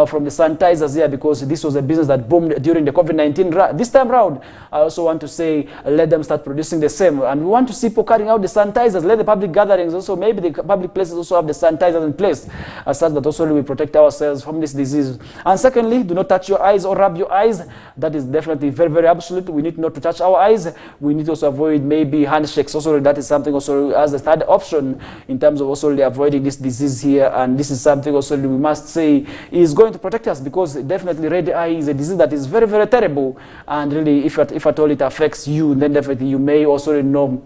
from the sanitizers here, because this was a business that boomed during the COVID-19. This time around, I also want to say let them start producing the same, and we want to see people carrying out the sanitizers. Let the public gatherings also, maybe the public places also have the sanitizers in place, such that also we protect ourselves from this disease. And secondly, do not touch your eyes or rub your eyes. That is definitely very, very absolute. We need not to touch our eyes. We need to also avoid maybe handshakes. Also, that is something also as a third option in terms of also avoiding this disease here. And this is something also we must say is going to protect us, because definitely red eye is a disease that is very, very terrible. And really, if at all it affects you, then definitely you may also know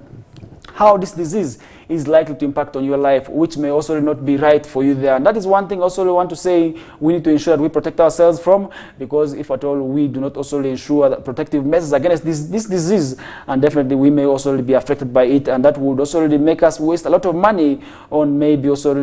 how this disease is likely to impact on your life, which may also not be right for you there. And that is one thing also we want to say we need to ensure that we protect ourselves from, because if at all we do not also ensure that protective measures against this disease, and definitely we may also be affected by it, and that would also really make us waste a lot of money on maybe also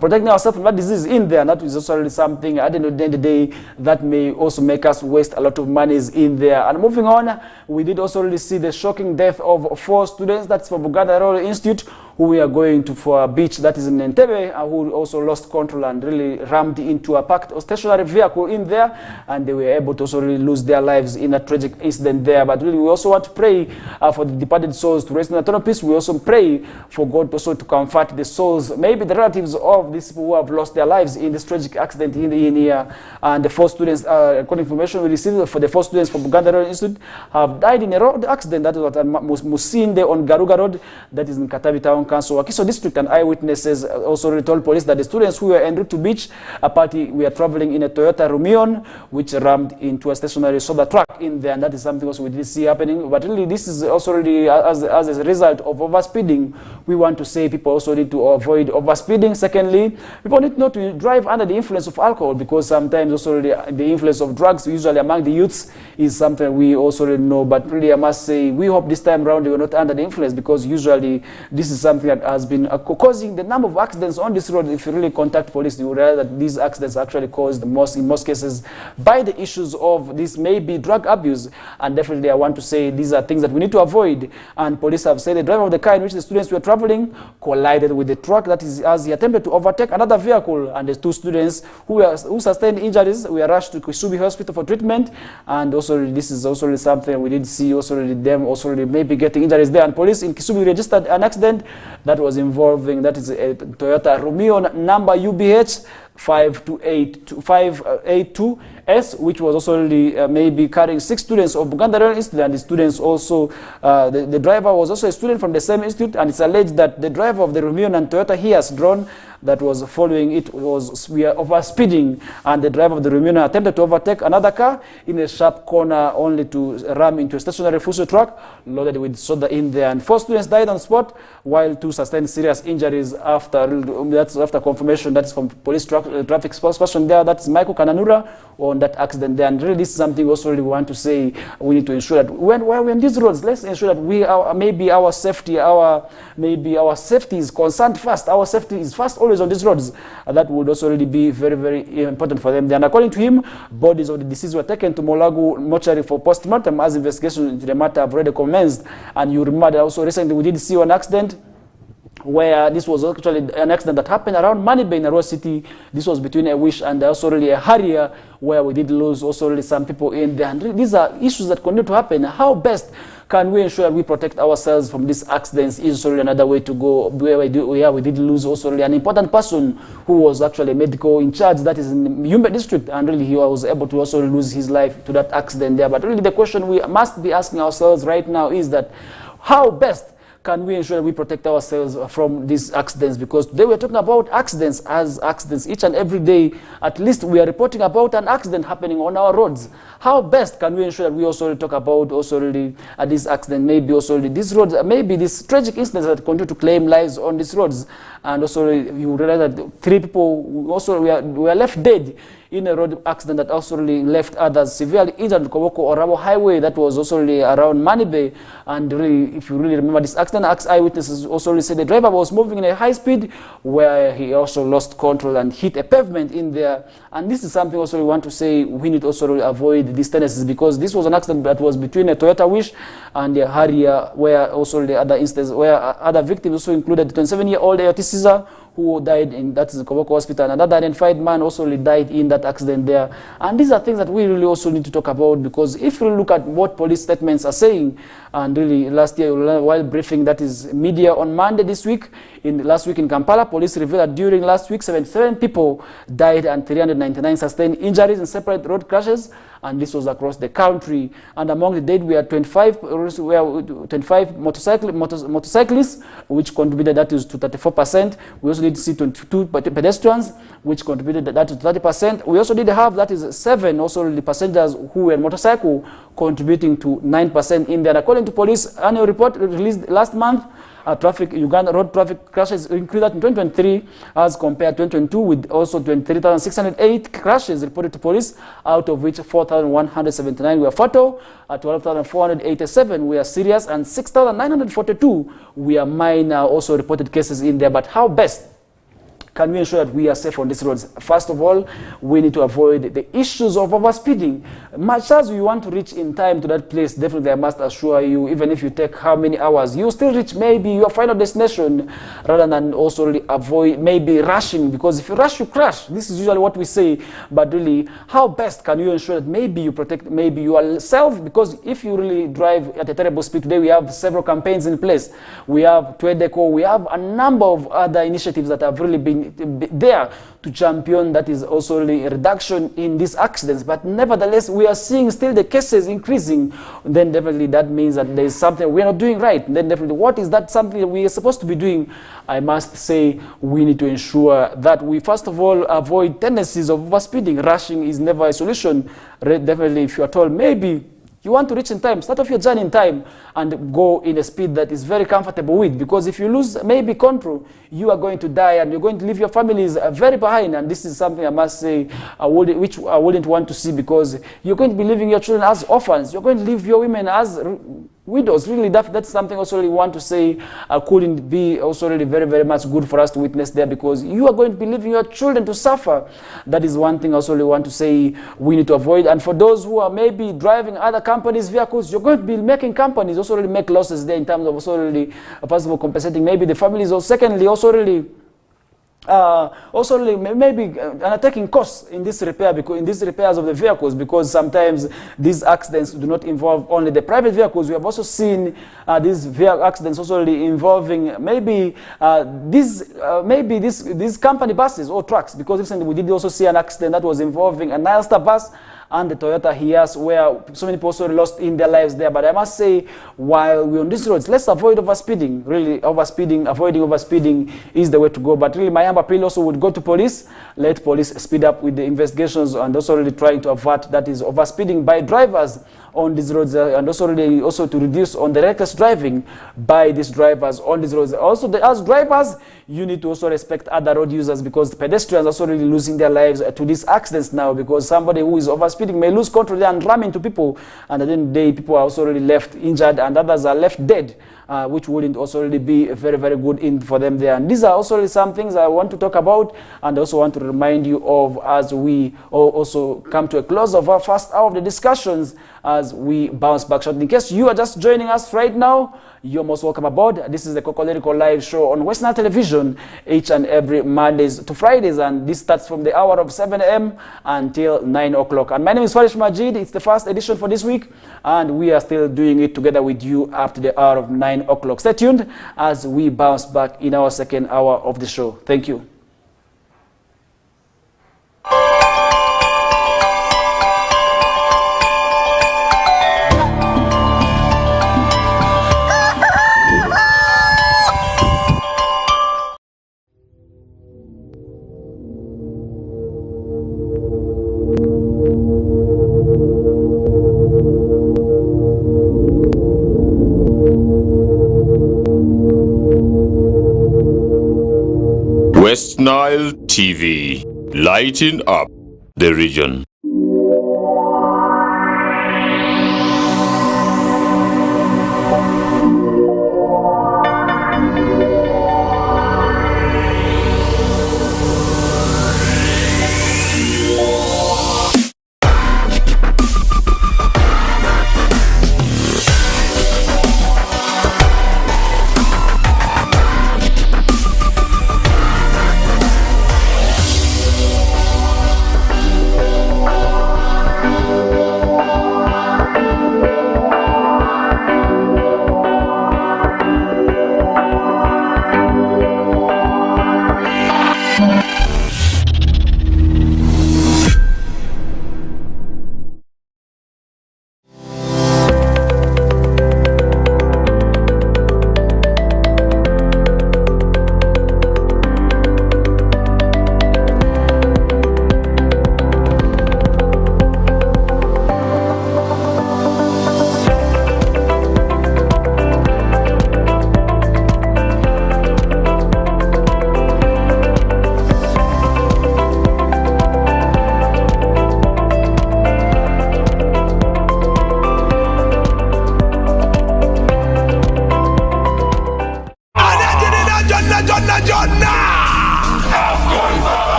protecting ourselves from that disease in there. And that is also really something at the end of the day that may also make us waste a lot of monies in there. And moving on, we did also really see the shocking death of 4 students. That's from Buganda Royal Institute, who we are going to for a beach that is in Entebbe, who also lost control and really rammed into a parked stationary vehicle in there, and they were able to also really lose their lives in a tragic incident there. But really we also want to pray for the departed souls to rest in eternal peace. We also pray for God also to comfort the souls, maybe the relatives of these people who have lost their lives in this tragic accident in here. And the 4 students, according to information we received, for the 4 students from Buganda Royal Institute have died in a road accident that was at Musinde on Garuga Road, that is in Katabi Town Council, Wakiso District, and eyewitnesses also told police that the students who were en route to beach a party were traveling in a Toyota Rumion, which rammed into a stationary soda truck in there, and that is something also we did see happening. But really, this is also really as a result of overspeeding. We want to say people also need to avoid overspeeding. Secondly, people need not to drive under the influence of alcohol, because sometimes also the influence of drugs, usually among the youths, is something we also know. But really, I must say, we hope this time around they were not under the influence, because usually this is something that has been causing the number of accidents on this road. If you really contact police, you will realize that these accidents are actually caused in most cases by the issues of this maybe drug abuse. And definitely I want to say these are things that we need to avoid. And police have said the driver of the car in which the students were traveling collided with the truck, that is as he attempted to overtake another vehicle, and the two students who sustained injuries were rushed to Kisubi Hospital for treatment. And also this is also something we did see also them also maybe getting injuries there. And police in Kisubi registered an accident that was involving, that is a Toyota Rumion number UBH 582S, which was also maybe carrying 6 students of Buganda Rail Institute, and the students also, the driver was also a student from the same institute, and it's alleged that the driver of the Rumion and Toyota Hiace drone that was following it was overspeeding, and the driver of the Rumion attempted to overtake another car in a sharp corner, only to ram into a stationary fuso truck loaded with soda in there. And 4 students died on spot, while 2 sustained serious injuries after confirmation. That's from police traffic spokesperson there. That's Michael Kananura on that accident there. And really, this is something also really we want to say. We need to ensure that when we're on these roads, let's ensure that maybe our safety is concerned first. Our safety is first always on these roads. That would also really be very, very important for them. And according to him, bodies of the deceased were taken to Molagu mortuary for post-mortem, as investigation into the matter have already commenced. And you remember also recently we did see an accident where this was actually an accident that happened around Manibe in Arua City. This was between a Wish and also really a Harrier, where we did lose also really some people in there. And these are issues that continue to happen. How best can we ensure that we protect ourselves from these accidents is also really another way to go. We did lose also really an important person who was actually medical in charge, that is in the Yumbe district, and really he was able to also lose his life to that accident there. But really the question we must be asking ourselves right now is that how best can we ensure that we protect ourselves from these accidents? Because today we're talking about accidents as accidents. Each and every day, at least we are reporting about an accident happening on our roads. How best can we ensure that we also talk about also really this accident, maybe also these roads, maybe these tragic incidents that continue to claim lives on these roads. And also you realize that 3 people also were left dead in a road accident that also really left others severely injured on Koboko Orabo Highway. That was also really around Manibe. And really, if you really remember this accident, eyewitnesses also really said the driver was moving in a high speed, where he also lost control and hit a pavement in there. And this is something also we want to say we need also to avoid these tendencies, because this was an accident that was between a Toyota Wish and a Harrier, where also the other instances, where other victims also included the 27-year-old AOT Caesar, who died in, that is the Koboko Hospital. Another identified man also died in that accident there. And these are things that we really also need to talk about, because if you look at what police statements are saying, and really last year while briefing, that is media on Monday this week, last week in Kampala, police revealed that during last week 77 people died and 399 sustained injuries in separate road crashes, and this was across the country. And among the dead, we had 25 motorcyclists, which contributed that is to 34%. We also did see 22 pedestrians, which contributed that to 30%. We also did have, that is 7 also the passengers who were motorcycle, contributing to 9% in there. According to police annual report released last month, Uganda road traffic crashes increased in 2023 as compared to 2022, with also 23,608 crashes reported to police, out of which 4,179 were fatal, 12,487 were serious, and 6,942 were minor also reported cases in there. But how best can we ensure that we are safe on these roads? First of all, we need to avoid the issues of overspeeding. Much as we want to reach in time to that place, definitely I must assure you, even if you take how many hours, you still reach maybe your final destination, rather than also avoid maybe rushing, because if you rush, you crash. This is usually what we say. But really, how best can you ensure that maybe you protect maybe yourself? Because if you really drive at a terrible speed, today we have several campaigns in place. We have Twedeco, we have a number of other initiatives that have really been there to champion that is also really a reduction in these accidents. But nevertheless, we are seeing still the cases increasing. Then definitely that means that there is something we are not doing right. Then definitely, what is that something that we are supposed to be doing? I must say we need to ensure that we first of all avoid tendencies of overspeeding. Rushing is never a solution. Definitely, if you are told maybe you want to reach in time, start off your journey in time and go in a speed that is very comfortable with. Because if you lose maybe control, you are going to die and you're going to leave your families very behind. And this is something I must say which I wouldn't want to see, because you're going to be leaving your children as orphans. You're going to leave your women as widows. Really, that's something also really want to say couldn't be also really very, very much good for us to witness there, because you are going to be leaving your children to suffer. That is one thing also really want to say we need to avoid. And for those who are maybe driving other companies' vehicles, you're going to be making companies also really make losses there in terms of also really, first of all, compensating maybe the families, or secondly, also really maybe undertaking costs in this repair, because in these repairs of the vehicles, because sometimes these accidents do not involve only the private vehicles. We have also seen these accidents also really involving maybe these company buses or trucks, because recently we did also see an accident that was involving a Nile-Star bus and the Toyota Hiace, where so many people also lost in their lives there. But I must say, while we're on these roads, let's avoid overspeeding. Really, avoiding overspeeding is the way to go. But really, my appeal also would go to police. Let police speed up with the investigations, and also really trying to avert that is overspeeding by drivers on these roads, and also really to reduce on the reckless driving by these drivers on these roads. Also, as drivers, you need to also respect other road users, because the pedestrians are also really losing their lives to these accidents now, because somebody who is overspeeding may lose control there and ram into people, and at the end of the day, people are also really left injured and others are left dead. Which wouldn't also really be very, very good for them there. And these are also really some things I want to talk about, and also want to remind you of as we also come to a close of our first hour of the discussions, as we bounce back shortly. In case you are just joining us right now, you're most welcome aboard. This is the Kokoliriko live show on Western Television each and every Mondays to Fridays, and this starts from the hour of 7 a.m. until 9 o'clock. And my name is FARISH Majid. It's the first edition for this week, and we are still doing it together with you up to the hour of 9 o'clock. Stay tuned as we bounce back in our second hour of the show. Thank you. West Nile TV, lighting up the region.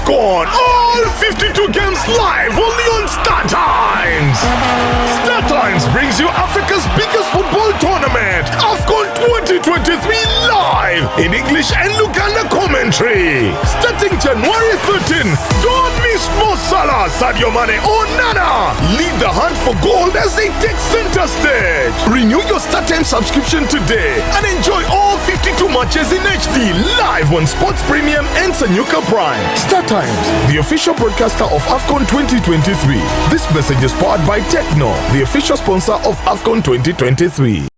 AFCON, all 52 games live only on StarTimes. StarTimes brings you Africa's biggest football tournament, AFCON 2023 live in English and Luganda commentary. Starting January 13, don't miss Mo Salah, Sadio Mane or Nana. Lead the hunt for gold as they take center stage. Renew your StarTimes subscription today and enjoy all 52 months matches in HD live on Sports Premium and Sanyuka Prime. Star Times, the official broadcaster of AFCON 2023. This message is powered by Techno, the official sponsor of AFCON 2023.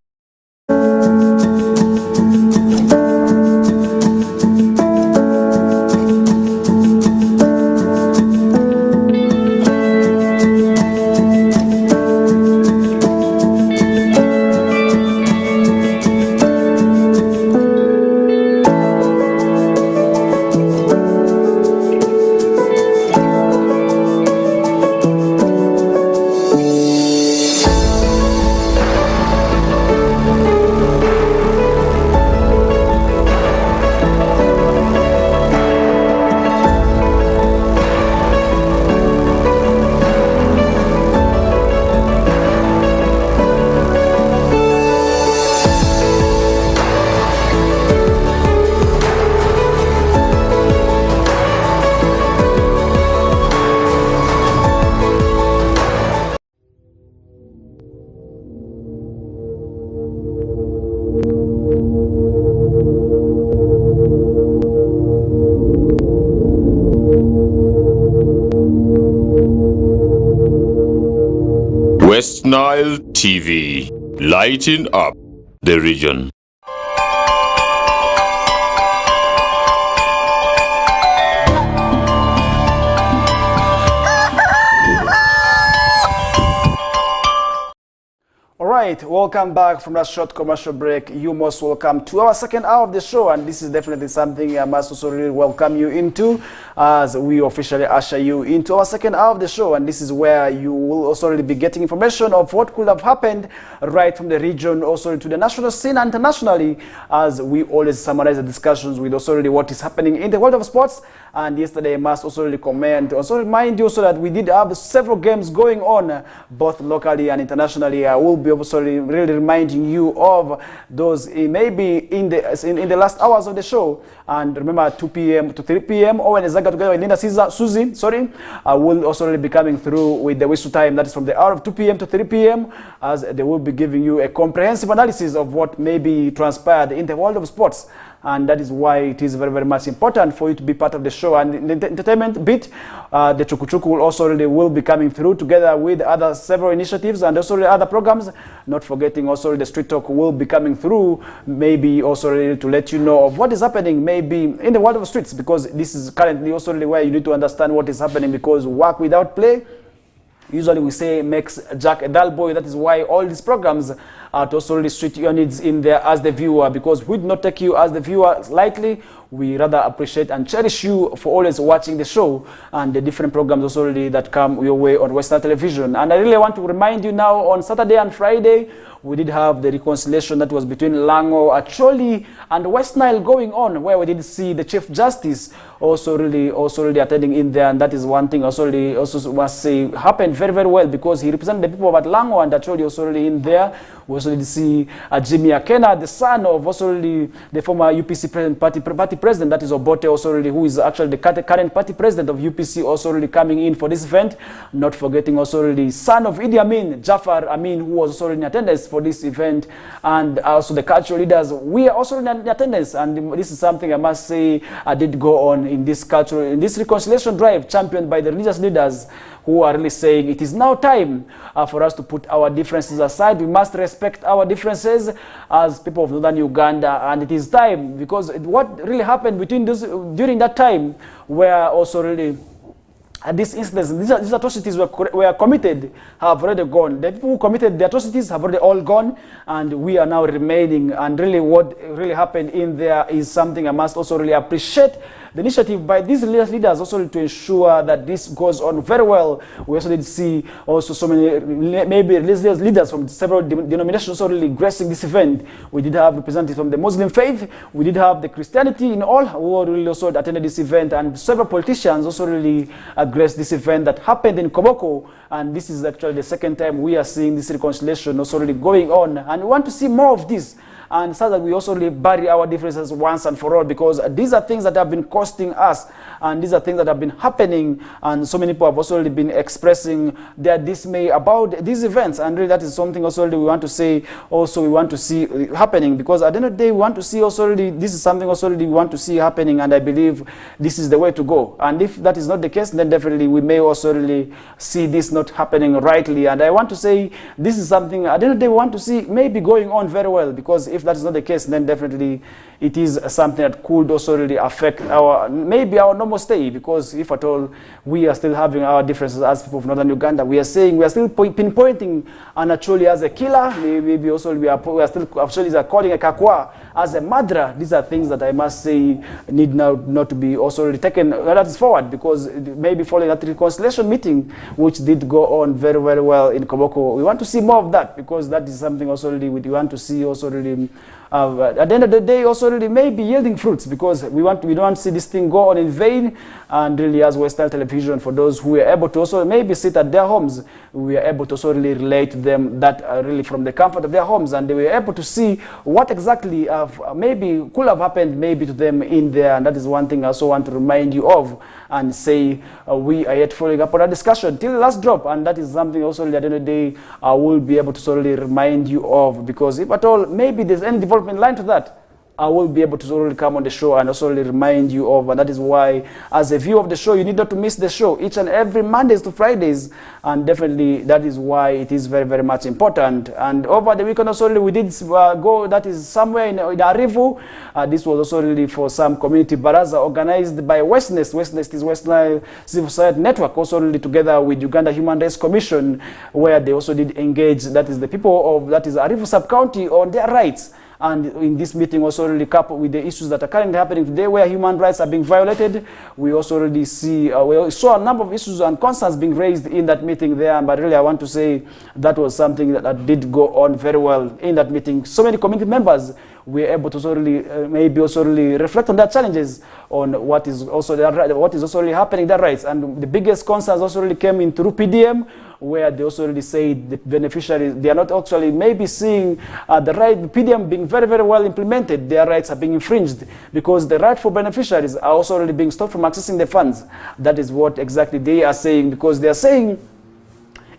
West Nile TV, lighting up the region. Alright, welcome back from that short commercial break. You most welcome to our second hour of the show, and this is definitely something I must also really welcome you into as we officially usher you into our second hour of the show. And this is where you will also really be getting information of what could have happened right from the region also to the national scene and internationally, as we always summarize the discussions with also really what is happening in the world of sports. And yesterday I must also really comment, also remind you also that we did have several games going on both locally and internationally. I will be also really reminding you of those maybe in the last hours of the show. And remember, 2 p.m. to 3 p.m. Owen Ezaga together with Linda Susie, will also really be coming through with the whistle time. That is from the hour of 2 p.m. to 3 p.m. as they will be giving you a comprehensive analysis of what may be transpired in the world of sports. And that is why it is very, very much important for you to be part of the show. And in the entertainment bit, the Chukuchuku will also really will be coming through together with other several initiatives and also other programs. Not forgetting also the Street Talk will be coming through, maybe also really to let you know of what is happening maybe in the world of streets, because this is currently also really where you need to understand what is happening, because work without play, usually we say, makes Jack a dull boy. That is why all these programs are to also really suit your needs in there as the viewer, because we do not take you as the viewer lightly. We rather appreciate and cherish you for always watching the show and the different programs also really that come your way on Western television. And I really want to remind you now, on Saturday and Friday, we did have the reconciliation that was between Lango, Acholi, and West Nile going on, where we did see the Chief Justice also really attending in there. And that is one thing also must say happened very, very well, because he represented the people of Lango and Acholi also really in there. We also did see Jimmy Akena, the son of also really the former UPC party president, that is Obote also really, who is actually the current party president of UPC, also really coming in for this event. Not forgetting also really son of Idi Amin, Jafar Amin, who was also in attendance for this event, and also the cultural leaders. We are also in attendance, and this is something I must say did go on in this reconciliation drive championed by the religious leaders, who are really saying it is now time for us to put our differences aside. We must respect our differences as people of Northern Uganda, and it is time, because what really happened during that time, where also really these incidents, these atrocities were committed, have already gone. The people who committed the atrocities have already all gone, and we are now remaining. And really what really happened in there is something I must also really appreciate the initiative by these leaders also to ensure that this goes on very well. We also did see also so many maybe leaders from several denominations also really gracing this event. We did have representatives from the Muslim faith, we did have the Christianity in all, who really also attended this event, and several politicians also really graced this event that happened in Koboko. And this is actually the second time we are seeing this reconciliation also really going on, and we want to see more of this. and so that we also really bury our differences once and for all, because these are things that have been costing us, and these are things that have been happening, and so many people have also really been expressing their dismay about these events, and really that is something also really we want to say, also we want to see happening, because at the end of the day we want to see also really, this is something also really we want to see happening, and I believe this is the way to go. And if that is not the case, then definitely we may also really see this not happening rightly. And I want to say this is something at the end of the day we want to see maybe going on very well, because if that is not the case, then definitely it is something that could also really affect maybe our normal stay, because if at all we are still having our differences as people of Northern Uganda, we are saying we are still pinpointing Anacholi as a killer, maybe also we are still actually calling a Kakwa as a murderer. These are things that I must say need now not to be also really taken that is forward, because maybe following that reconciliation meeting which did go on very, very well in Koboko, we want to see more of that, because that is something also really we want to see also really at the end of the day also really maybe yielding fruits, because we don't want to see this thing go on in vain. And really, as Western television, for those who are able to also maybe sit at their homes, we are able to also really relate to them that really from the comfort of their homes, and they were able to see what exactly maybe could have happened maybe to them in there. And that is one thing I also want to remind you of, and say we are yet following up on our discussion till the last drop, and that is something also really at the end of the day I will be able to solely remind you of, because if at all maybe there's any development line to that, I will be able to solely come on the show and also really remind you of. And that is why, as a viewer of the show, you need not to miss the show each and every Mondays to Fridays, and definitely that is why it is very, very much important. And over the weekend also we did go, that is somewhere in Arivu. This was also really for some community baraza organized by Westnest. Westnest is West Nile Civil Society Network, also really together with Uganda Human Rights Commission, where they also did engage, that is the people of, that is Arivu sub-county, on their rights. And in this meeting also really coupled with the issues that are currently happening today, where human rights are being violated, we also already see, we saw a number of issues and concerns being raised in that meeting there. But really I want to say that was something that did go on very well in that meeting. So many community members were able to also really, maybe also really reflect on their challenges, on what is also really happening, their rights. And the biggest concerns also really came in through PDM, where they also really say the beneficiaries, they are not actually maybe seeing the right, the PDM being very, very well implemented. Their rights are being infringed, because the rightful beneficiaries are also really being stopped from accessing the funds. That is what exactly they are saying, because they are saying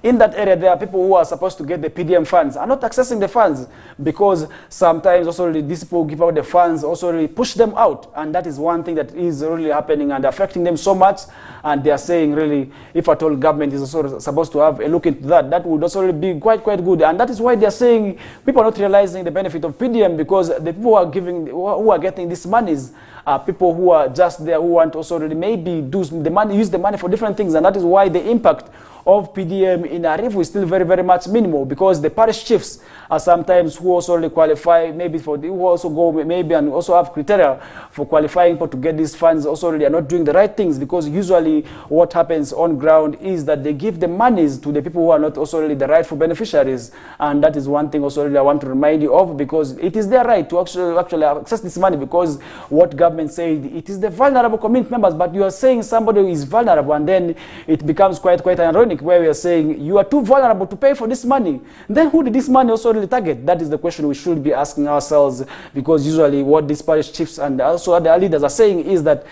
in that area there are people who are supposed to get the PDM funds are not accessing the funds, because sometimes also really these people who give out the funds also really push them out, and that is one thing that is really happening and affecting them so much. And they are saying really, if at all government is also supposed to have a look into that, that would also really be quite good. And that is why they are saying people are not realizing the benefit of PDM, because the people who are getting these monies are people who are just there, who want to also really maybe use the money for different things. And that is why the impact of PDM in Arivu is still very, very much minimal, because the parish chiefs are sometimes who also really qualify, maybe for the, who also go maybe and also have criteria for qualifying people to get these funds, also really are not doing the right things, because usually what happens on ground is that they give the monies to the people who are not also really the rightful beneficiaries. And that is one thing also really I want to remind you of, because it is their right to actually access this money, because what government said, it is the vulnerable community members, but you are saying somebody who is vulnerable, and then it becomes quite ironic, where we are saying you are too vulnerable to pay for this money. Then who did this money also really target? That is the question we should be asking ourselves, because usually what these parish chiefs and also other leaders are saying is that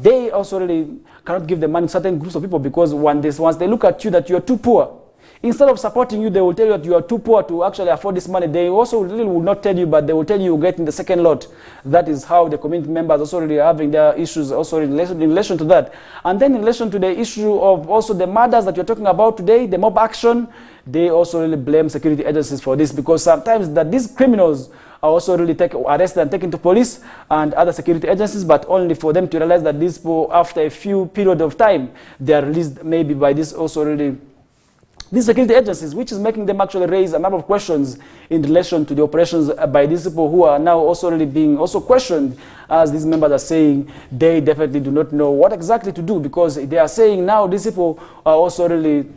they also really cannot give the money to certain groups of people, because once they look at you that you are too poor, instead of supporting you, they will tell you that you are too poor to actually afford this money. They also really will not tell you, but they will tell you get in the second lot. That is how the community members also really having their issues also in relation to that. And then in relation to the issue of also the murders that you're talking about today, the mob action, they also really blame security agencies for this, because sometimes that these criminals are also really arrested and taken to police and other security agencies, but only for them to realize that these people, after a few period of time, they are released maybe by this also really these security agencies, which is making them actually raise a number of questions in relation to the operations by these people, who are now also really being also questioned, as these members are saying they definitely do not know what exactly to do, because they are saying now these people are also really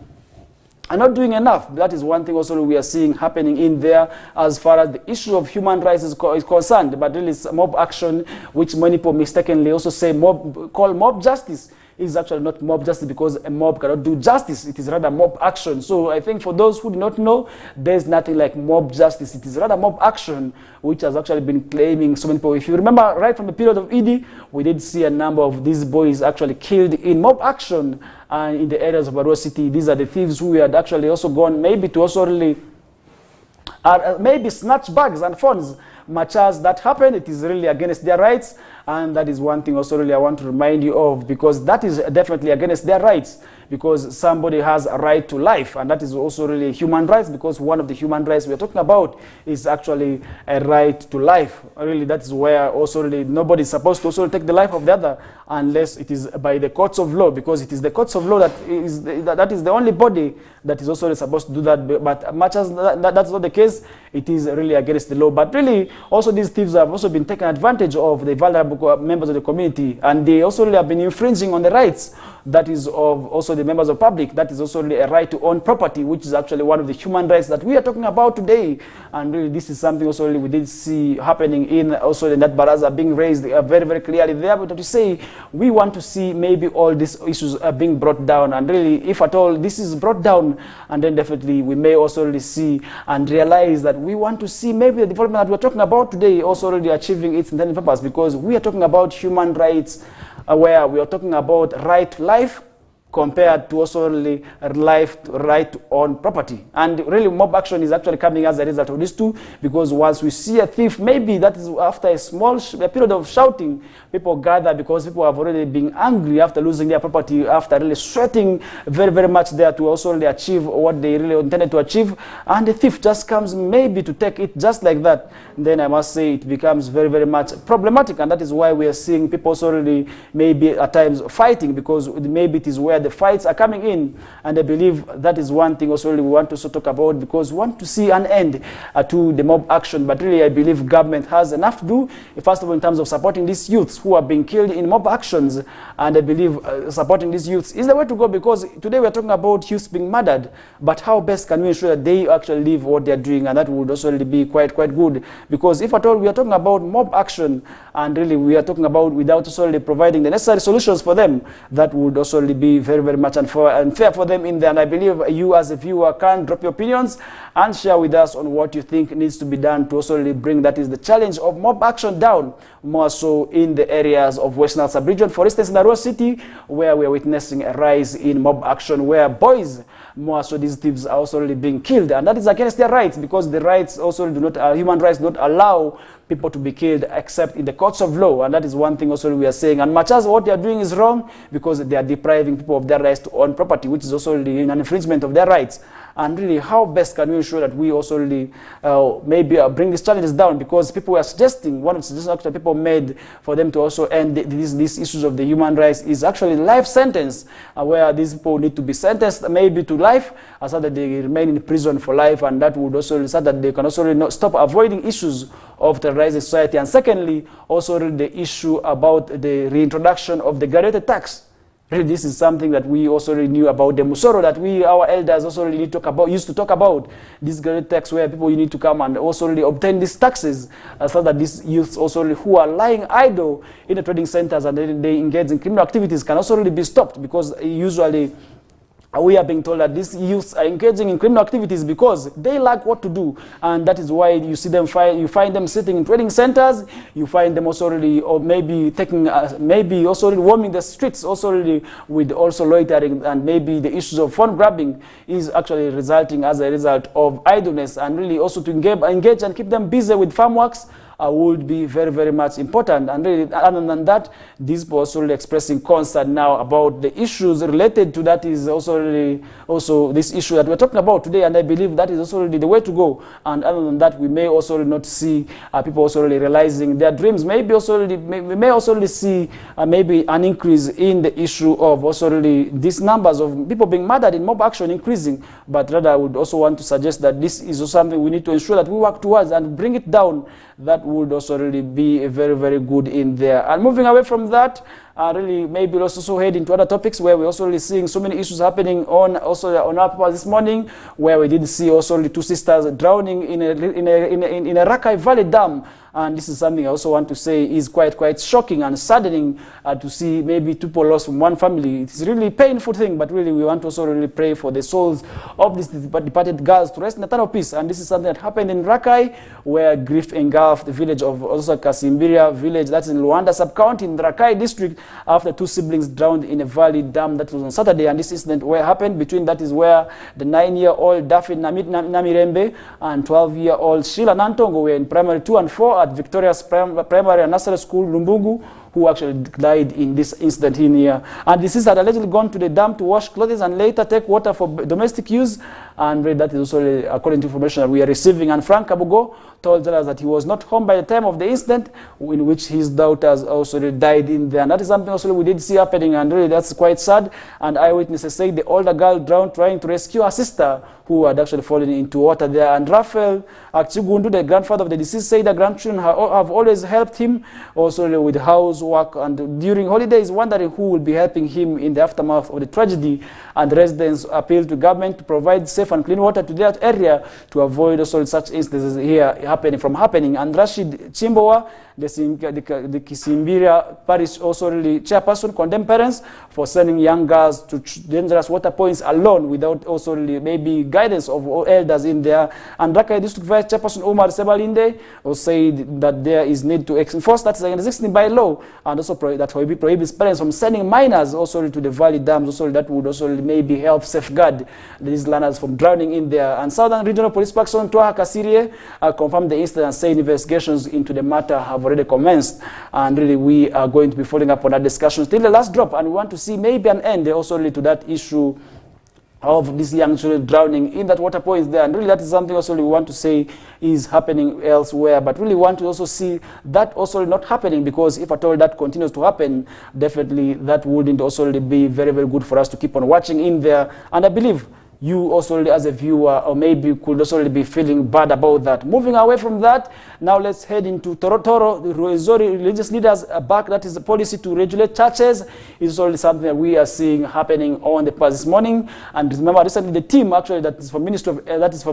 are not doing enough. That is one thing also we are seeing happening in there as far as the issue of human rights is concerned. But really it's mob action, which many people mistakenly also say call mob justice. is actually not mob justice, because a mob cannot do justice. It is rather mob action. So I think for those who do not know, there's nothing like mob justice. It is rather mob action, which has actually been claiming so many people. If you remember, right from the period of Idi, we did see a number of these boys actually killed in mob action in the areas of Arua City. These are the thieves who had actually also gone maybe to also really maybe snatch bags and phones. Much as that happened, it is really against their rights, and that is one thing also really I want to remind you of, because that is definitely against their rights, because somebody has a right to life, and that is also really human rights, because one of the human rights we are talking about is actually a right to life. Really, that is where also really nobody is supposed to also take the life of the other unless it is by the courts of law, because it is the courts of law that is the only body that is also supposed to do that. But much as that's not the case, it is really against the law. But really, also these thieves have also been taking advantage of the vulnerable members of the community, and they also really have been infringing on the rights that is of also the members of public. That is also really a right to own property, which is actually one of the human rights that we are talking about today. And really, this is something also really we did see happening in also the Net Baraza being raised very, very clearly there. But to say, we want to see maybe all these issues are being brought down, and really, if at all this is brought down, and then definitely we may also really see and realize that we want to see maybe the development that we're talking about today also already achieving its intended purpose, because we are talking about human rights, where we are talking about right to life compared to also really right to own property. And really mob action is actually coming as a result of these two, because once we see a thief, maybe that is after a period of shouting, people gather because people have already been angry after losing their property, after really sweating very, very much there to also really achieve what they really intended to achieve, and the thief just comes maybe to take it just like that. Then I must say it becomes very, very much problematic, and that is why we are seeing people also really maybe at times fighting, because maybe it is where the fights are coming in. And I believe that is one thing also really we want to also talk about, because we want to see an end to the mob action. But really I believe government has enough to do, first of all in terms of supporting these youths who are being killed in mob actions, and I believe supporting these youths is the way to go, because today we are talking about youths being murdered, but how best can we ensure that they actually live what they are doing? And that would also really be quite good, because if at all we are talking about mob action, and really we are talking about without also really providing the necessary solutions for them, that would also really be very, very much unfair for them in there. And I believe you as a viewer can drop your opinions and share with us on what you think needs to be done to also really bring that is the challenge of mob action down, more so in the areas of Western Sub-region. For instance, in Arua City, where we are witnessing a rise in mob action, where boys, more so these thieves, are also really being killed, and that is against their rights, because the rights also do not, human rights do not allow people to be killed except in the courts of law. And that is one thing also we are saying. And much as what they are doing is wrong, because they are depriving people of their rights to own property, which is also really an infringement of their rights. And really, how best can we ensure that we also really maybe bring these challenges down? Because people were suggesting, one of the suggestions that people made for them to also end these issues of the human rights is actually life sentence, where these people need to be sentenced maybe to life, so that they remain in prison for life, and that would also so that they can also really stop avoiding issues of terrorizing society. And secondly, also really the issue about the reintroduction of the graduated tax. Really, this is something that we also really knew about the Musoro, that our elders also really used to talk about this graduated tax, where people need to come and also really obtain these taxes, so that these youths also really, who are lying idle in the trading centers and they engage in criminal activities, can also really be stopped, because usually we are being told that these youths are engaging in criminal activities because they lack what to do, and that is why you see them you find them sitting in trading centers. You find them also really, or maybe taking, maybe also really roaming the streets, also really with also loitering, and maybe the issues of phone grabbing is actually resulting as a result of idleness. And really also to engage and keep them busy with farm works would be very, very much important. And really, other than that, these people also really expressing concern now about the issues related to that is also really this issue that we're talking about today, and I believe that is also really the way to go. And other than that, we may also really not see people also really realizing their dreams. Maybe also really, we may also really see maybe an increase in the issue of also really these numbers of people being murdered in mob action increasing. But rather, I would also want to suggest that this is also something we need to ensure that we work towards and bring it down. That would also really be very, very good in there. And moving away from that, really maybe we'll also head into other topics where we're also really seeing so many issues happening on our paper this morning, where we did see also the two sisters drowning in a Rakai Valley Dam. And this is something I also want to say is quite shocking and saddening to see maybe two people lost from one family. It's really a painful thing, but really we want to also really pray for the souls of these departed girls to rest in eternal peace. And this is something that happened in Rakai, where grief engulfed the village of also Kasimbiria village, that's in Luanda sub-county in the Rakai district, after two siblings drowned in a valley dam. That was on Saturday, and this incident where happened between, that is where the 9-year-old Daphne Namirembe and 12-year-old Sheila Nantongo were in primary 2 and 4 at Victoria's Primary and Nursery School, Lumbungu, who actually died in this incident in here. And the sisters had allegedly gone to the dam to wash clothes and later take water for domestic use. And that is also according to information that we are receiving. And Frank Kabugo told us that he was not home by the time of the incident, in which his daughters also died in there. And that is something also we did see happening, and really that's quite sad. And eyewitnesses say the older girl drowned trying to rescue her sister, who had actually fallen into water there. And Raphael Akchigundu, the grandfather of the deceased, said the grandchildren have always helped him also with housework, and during holidays wondering who will be helping him in the aftermath of the tragedy. And residents appealed to government to provide safe and clean water to that area to avoid also such instances here from happening. And Rashid Chimbowa, the Kisimbiria parish also really chairperson, condemned parents for sending young girls to dangerous water points alone without also really maybe guidance of elders in there. And Rakai District Vice Chairperson Omar Sebalinde said that there is need to enforce that existing by law, and also that prohibits parents from sending minors also to the valley dams. Also that would also maybe help safeguard these learners from drowning in there. And Southern Regional Police Spokesman Twaha Kasirie confirmed the incident and said investigations into the matter have already commenced, and really we are going to be following up on that discussion till the last drop, and we want to see maybe an end also really to that issue of these young children drowning in that water points there. And really that is something also we want to say is happening elsewhere, but really want to also see that also not happening, because if at all that continues to happen, definitely that wouldn't also be very good for us to keep on watching in there. And I believe you also as a viewer or maybe could also be feeling bad about that. Moving away from that, now let's head into Toro. The Rwenzori religious leaders are back. That is the policy to regulate churches. It's already something that we are seeing happening on the past this morning. And remember, recently the team actually that is from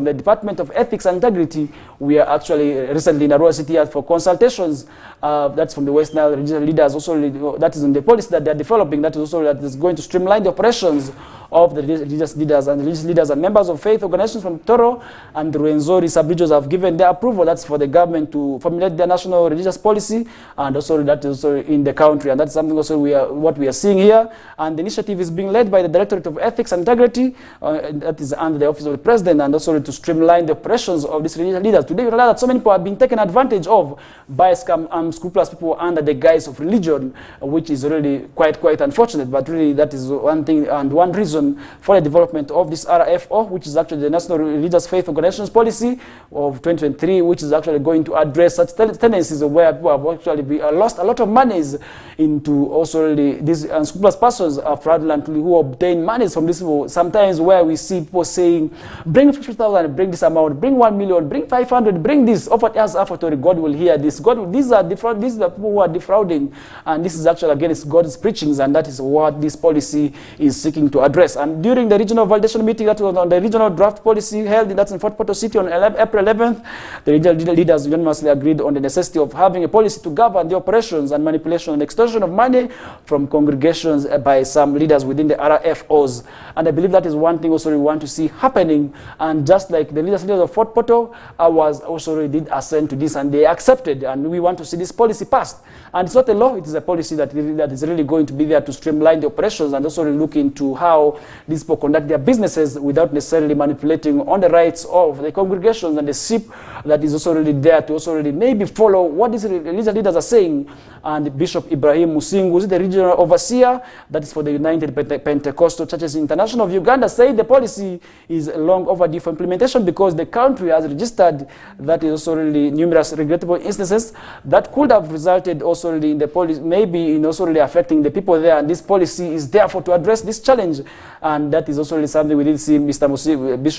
the Department of Ethics and Integrity, we are actually recently in Arua City for consultations. That's from the West Nile religious leaders. Also, that is in the policy that they are developing. That is also that is going to streamline the operations of the religious leaders, and religious leaders and members of faith organizations from Toro and the Rwenzori sub-regions have given their approval. That's for the government to formulate their national religious policy, and also that is also in the country, and that's something also what we are seeing here. And the initiative is being led by the Directorate of Ethics and Integrity, that is under the Office of the President, and also to streamline the operations of these religious leaders. Today we realize that so many people have been taken advantage of by unscrupulous people under the guise of religion, which is really quite unfortunate. But really that is one thing and one reason for the development of this RFO, which is actually the National Religious Faith Organizations Policy of 2023, which is actually going to address such tendencies where people have actually lost a lot of monies into also these unscrupulous persons fraudulently who obtain monies from these people. Sometimes where we see people saying, bring 50,000, bring this amount, bring 1 million, bring 500, bring this, offer as offertory, God will hear this. These are the people who are defrauding, and this is actually against God's preachings, and that is what this policy is seeking to address. And during the regional validation meeting that was on the regional draft policy held that's in Fort Portal City on April 11th, the regional leaders unanimously agreed on the necessity of having a policy to govern the operations and manipulation and extortion of money from congregations by some leaders within the RFOs. And I believe that is one thing also we want to see happening. And just like the leaders of Fort Portal, ours also did assent to this, and they accepted, and we want to see this policy passed. And it's not a law, it is a policy that is really going to be there to streamline the operations and also look into how these people conduct their businesses without necessarily manipulating on the rights of the congregations and the sheep that is also really there to also really maybe follow what these religious leaders are saying. And Bishop Ibrahim Musingu, who is the regional overseer, that is for the United Pentecostal Churches International of Uganda, said the policy is long overdue for implementation because the country has registered that is also really numerous regrettable instances that could have resulted also really in the policy, maybe in also really affecting the people there. And this policy is therefore to address this challenge. And that is also really something we did see Bishop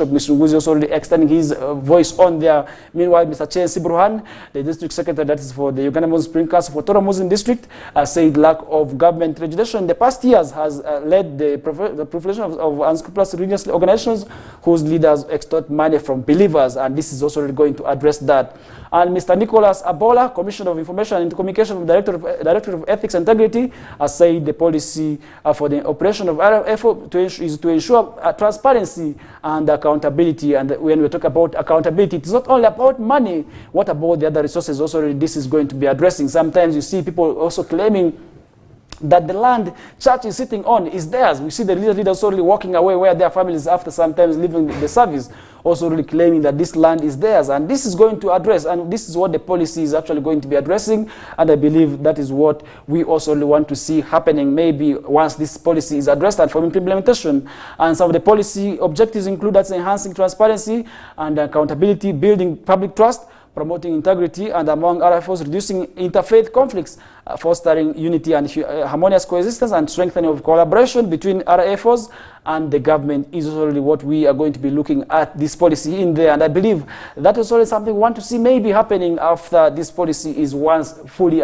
Mishunguzi also really extending his voice on there. Meanwhile, Mr. Chen Sibruhan, the district secretary that is for the Uganda Muslim Supreme Council for Toro Muslim District, said lack of government regulation in the past years has led the proliferation of unscrupulous religious organizations whose leaders extort money from believers, and this is also really going to address that. And Mr. Nicholas Abola, Commissioner of Information and Communication, Director of Ethics and Integrity, has said the policy for the operation of RFO is to ensure transparency and accountability. And when we talk about accountability, it's not only about money. What about the other resources also this is going to be addressing? Sometimes you see people also claiming that the land church is sitting on is theirs. We see the leaders also really walking away where their families after sometimes leaving the service, also really claiming that this land is theirs. And this is going to address, and this is what the policy is actually going to be addressing. And I believe that is what we also really want to see happening maybe once this policy is addressed and for implementation. And some of the policy objectives include that's enhancing transparency and accountability, building public trust, promoting integrity, and among other efforts, reducing interfaith conflicts, fostering unity and harmonious coexistence, and strengthening of collaboration between RFOs and the government is really what we are going to be looking at this policy in there. And I believe that is always something we want to see maybe happening after this policy is once fully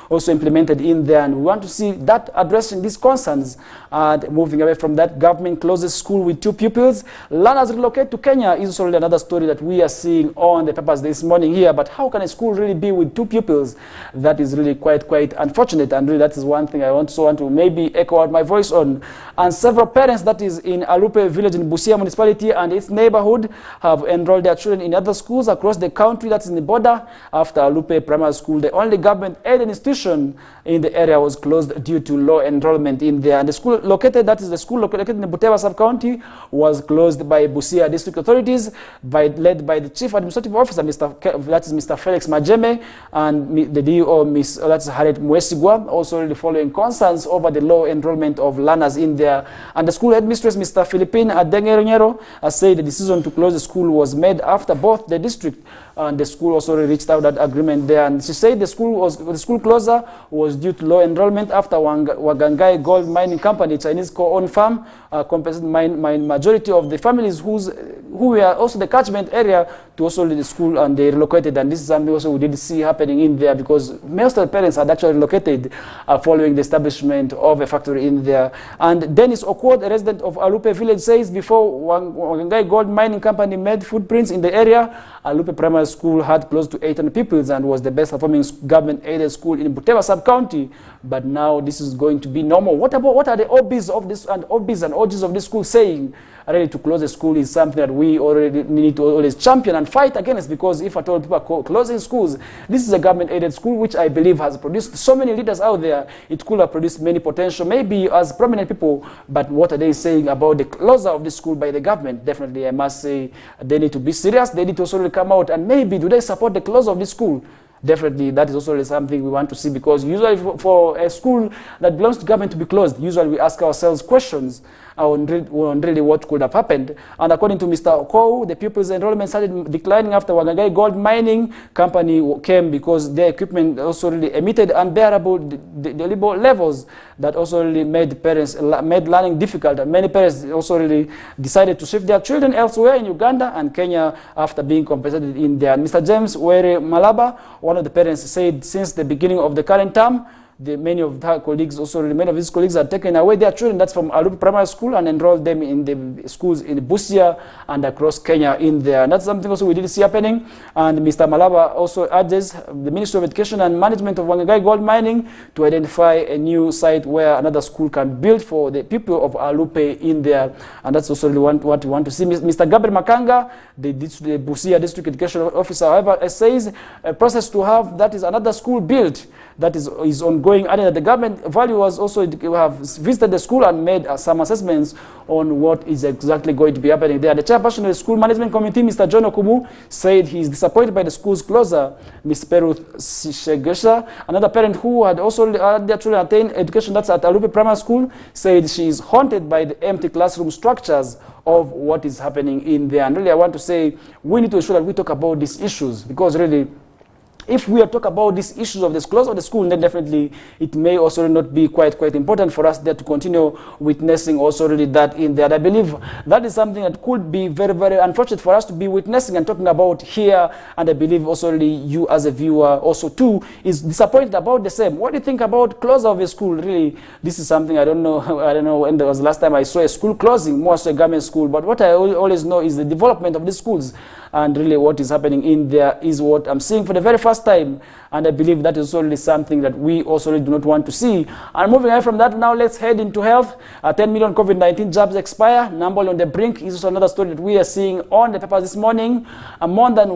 also implemented in there. And we want to see that addressing these concerns and moving away from that. Government closes school with 2 pupils. Learners relocate to Kenya is also another story that we are seeing on the papers this morning here. But how can a school really be with 2 pupils? That is really quite unfortunate, and really that is one thing I also want to maybe echo out my voice on. And several parents that is in Alupe village in Busia municipality and its neighborhood have enrolled their children in other schools across the country that's in the border after Alupe Primary School, the only government-aided institution in the area, was closed due to low enrollment in there. And the school located in the Butewa sub-county was closed by Busia district authorities led by the chief administrative officer, Mr. Felix Majeme, and the DO, that's Harriet Mwesigwa, also really following concerns over the low enrollment of learners in there. And the school headmistress, Mr. Philippine Adengenyero, has said the decision to close the school was made after both the district and the school also reached out that agreement there. And she said the school closure was due to low enrollment after Wagangai Gold Mining Company, Chinese co-owned farm, compensated majority of the families who were also the catchment area to also the school, and they relocated. And this is something also we did see happening in there, because most of the parents had actually relocated following the establishment of a factory in there. And Dennis Okwod, a resident of Alupe village, says before Wagangai Gold Mining Company made footprints in the area, Alupe Primary School had close to 800 pupils and was the best performing government-aided school in Butewa sub-county. But now this is going to be normal. What are the OBs of this and OBs and OGs of this school saying? Ready to close the school is something that we already need to always champion and fight against, because if at all people are closing schools, this is a government-aided school which I believe has produced so many leaders out there. It could have produced many potential, maybe as prominent people, but what are they saying about the closure of this school by the government? Definitely, I must say, they need to be serious. They need to also come out, and maybe do they support the closure of this school? Definitely, that is also something we want to see, because usually for a school that belongs to government to be closed, usually we ask ourselves questions on really what could have happened. And according to Mr. Okow, the pupils' enrollment started declining after Wagangai Gold Mining Company came, because their equipment also really emitted unbearable deliberate levels that also really made learning difficult. And many parents also really decided to shift their children elsewhere in Uganda and Kenya after being compensated in there. And Mr. James Were Malaba, one of the parents, said since the beginning of the current term, many of his colleagues had taken away their children, that's from Alupe Primary School, and enrolled them in the schools in Busia and across Kenya in there. And that's something also we did see happening. And Mr. Malaba also urges the Ministry of Education and Management of Wagangai Gold Mining to identify a new site where another school can build for the people of Alupe in there. And that's also what we want to see. Mr. Gabriel Makanga, the Busia District Education Officer, however, says a process to have that is another school built that is ongoing, and the government valuers also have visited the school and made some assessments on what is exactly going to be happening there. The chairperson of the school management committee, Mr. John Okumu, said he is disappointed by the school's closure. Ms. Peruth Shegesha, another parent who had also had their children attain education that's at Alupe Primary School, said she is haunted by the empty classroom structures of what is happening in there. And really, I want to say we need to ensure that we talk about these issues, because really, if we are talk about these issues of the close of the school, then definitely it may also not be quite important for us there to continue witnessing also really that in there. And I believe that is something that could be very unfortunate for us to be witnessing and talking about here. And I believe also really you as a viewer also too is disappointed about the same. What do you think about close of a school? Really, this is something I don't know when there was the last time I saw a school closing, more so a government school. But what I always know is the development of these schools, and really what is happening in there is what I'm seeing for the very first time. And I believe that is only something that we also really do not want to see. And moving away from that, now let's head into health. 10 million COVID-19 jabs expire. Nambole on the brink is also another story that we are seeing on the papers this morning. More than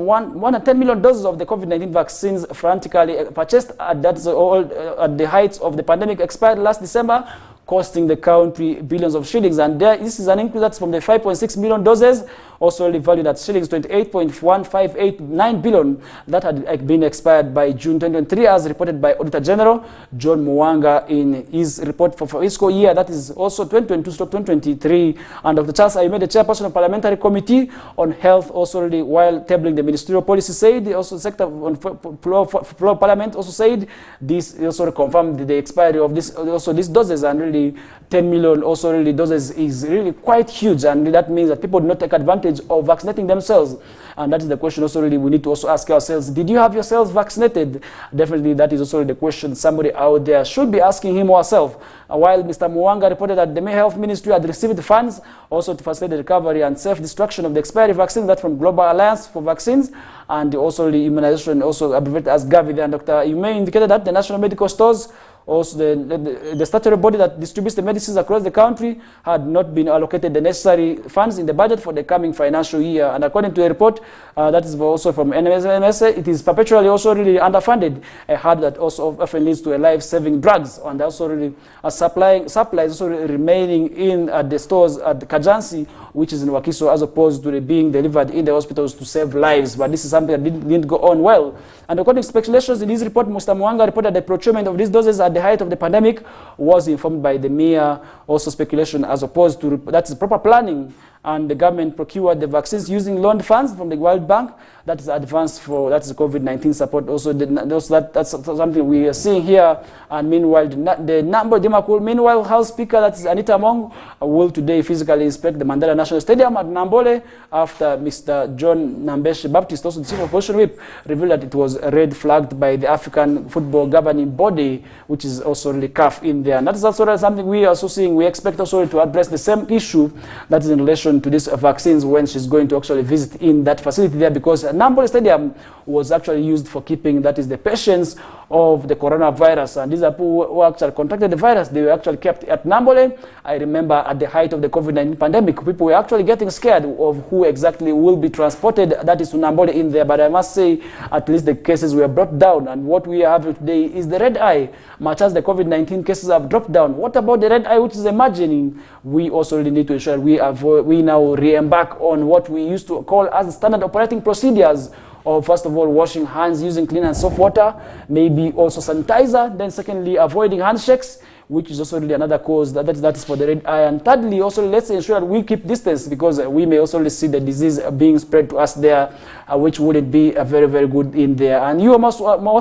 10 million doses of the COVID-19 vaccines frantically purchased that's all at the height of the pandemic expired last December, costing the country billions of shillings. And this is an increase that's from the 5.6 million doses, also valued at shillings 28.1589 billion that had been expired by June 2023, as reported by Auditor General John Muwanga in his report for fiscal year, that is also 2022-2023. And Dr. Charles Ayume, the chairperson of Parliamentary Committee on Health, also already while tabling the ministerial policy, said also sector on floor of Parliament also said this also confirmed the expiry of this also these doses, and really 10 million also really doses is really quite huge, and that means that people do not take advantage of vaccinating themselves. And that is the question also really we need to also ask ourselves. Did you have yourselves vaccinated? Definitely that is also the question somebody out there should be asking him or herself. While Mr. Muwanga reported that the Health Ministry had received funds also to facilitate the recovery and safe destruction of the expiry vaccine, that from Global Alliance for Vaccines, and also the immunization, also abbreviated as Gavi. And Dr. Yume indicated that the national medical stores, also the statutory body that distributes the medicines across the country, had not been allocated the necessary funds in the budget for the coming financial year. And according to a report that is also from NMSA, it is perpetually also really underfunded, a hard that also often leads to a life-saving drugs, and also really supplies also remaining in the stores at the Kajansi, which is in Wakiso, as opposed to being delivered in the hospitals to save lives. But this is something that didn't go on well. And according to speculations in this report, Mr. Muwanga reported the procurement of these doses at the height of the pandemic was informed by the mere also speculation, as opposed to that is proper planning. And the government procured the vaccines using loaned funds from the World Bank. That is advanced for that's the COVID-19 support. Also, that's something we are seeing here. And meanwhile, meanwhile, House Speaker, that is Anita Among, will today physically inspect the Mandela National Stadium at Nambole after Mr. John Nambeshi Baptist, also the Chief Opposition Whip, revealed that it was red flagged by the African Football Governing Body, which is also really CAF in there. And that is also something we are also seeing. We expect also to address the same issue that is in relation to these vaccines when she's going to actually visit in that facility there, because Nambole Stadium was actually used for keeping, that is, the patients of the coronavirus. And these are people who actually contracted the virus. They were actually kept at Nambole. I remember at the height of the COVID-19 pandemic, people were actually getting scared of who exactly will be transported, that is, to Nambole in there. But I must say, at least the cases were brought down. And what we have today is the red eye. Much as the COVID-19 cases have dropped down, what about the red eye which is emerging? We also really need to ensure we now re-embark on what we used to call as standard operating procedures of, first of all, washing hands using clean and soft water, maybe also sanitizer, then secondly, avoiding handshakes, which is also really another cause that is for the red eye. And thirdly, also let's ensure that we keep distance, because we may also see the disease being spread to us there, which wouldn't be very good in there. And you are most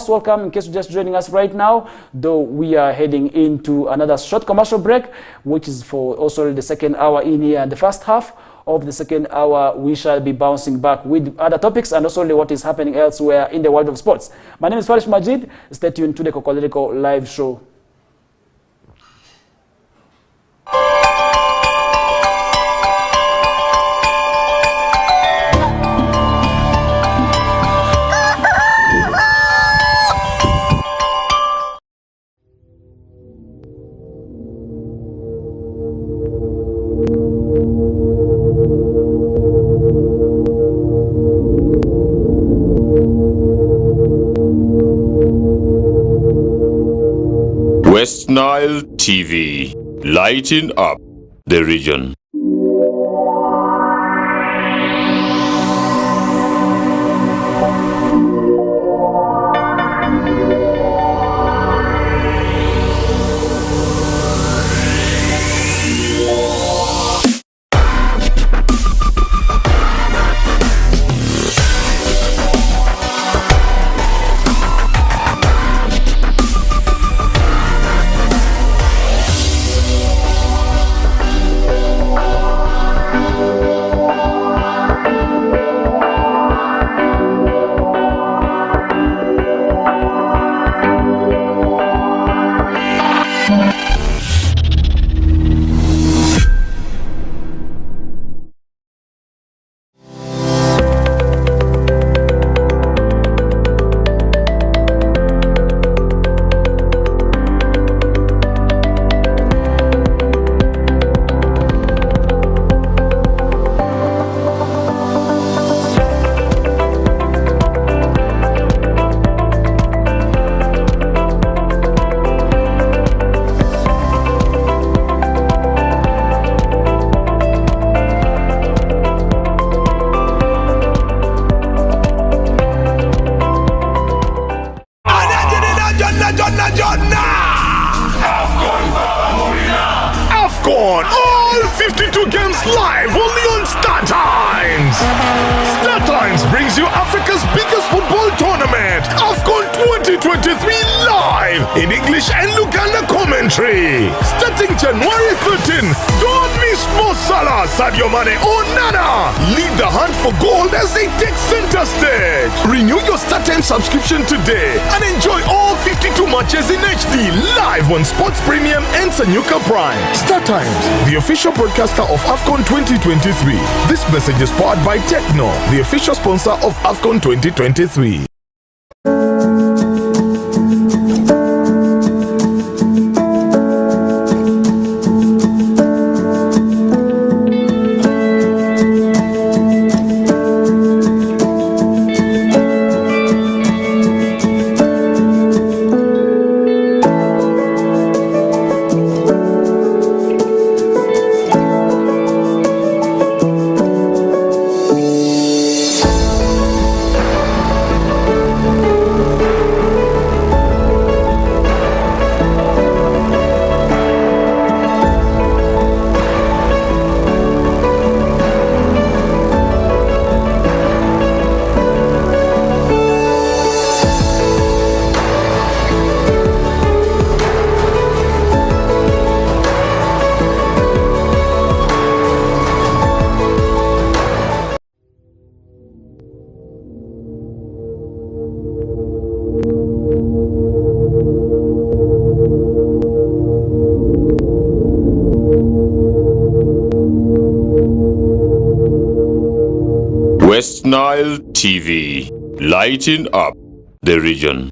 welcome in case you're just joining us right now, though we are heading into another short commercial break, which is for also the second hour in here. And the first half of the second hour, we shall be bouncing back with other topics and also what is happening elsewhere in the world of sports. My name is FARISH Majid. Stay tuned to the Kokoliriko live show. West Nile TV, lighting up the region. on. All 52 games live only on Star Times. Star Times brings you Africa's biggest football tournament, AFCON 2023 live in English and Luganda commentary. Starting January 13, don't miss Mo Salah, Sadio Mane or Nana. Lead the hunt for gold as they take center stage. Renew your Star Times subscription today and enjoy all 52 matches in HD live on Sports Premium and Sanyuka Prime. Star Times, the official broadcaster of AFCON 2023. This message is powered by Techno, the official sponsor of AFCON 2023. West Nile TV, lighting up the region.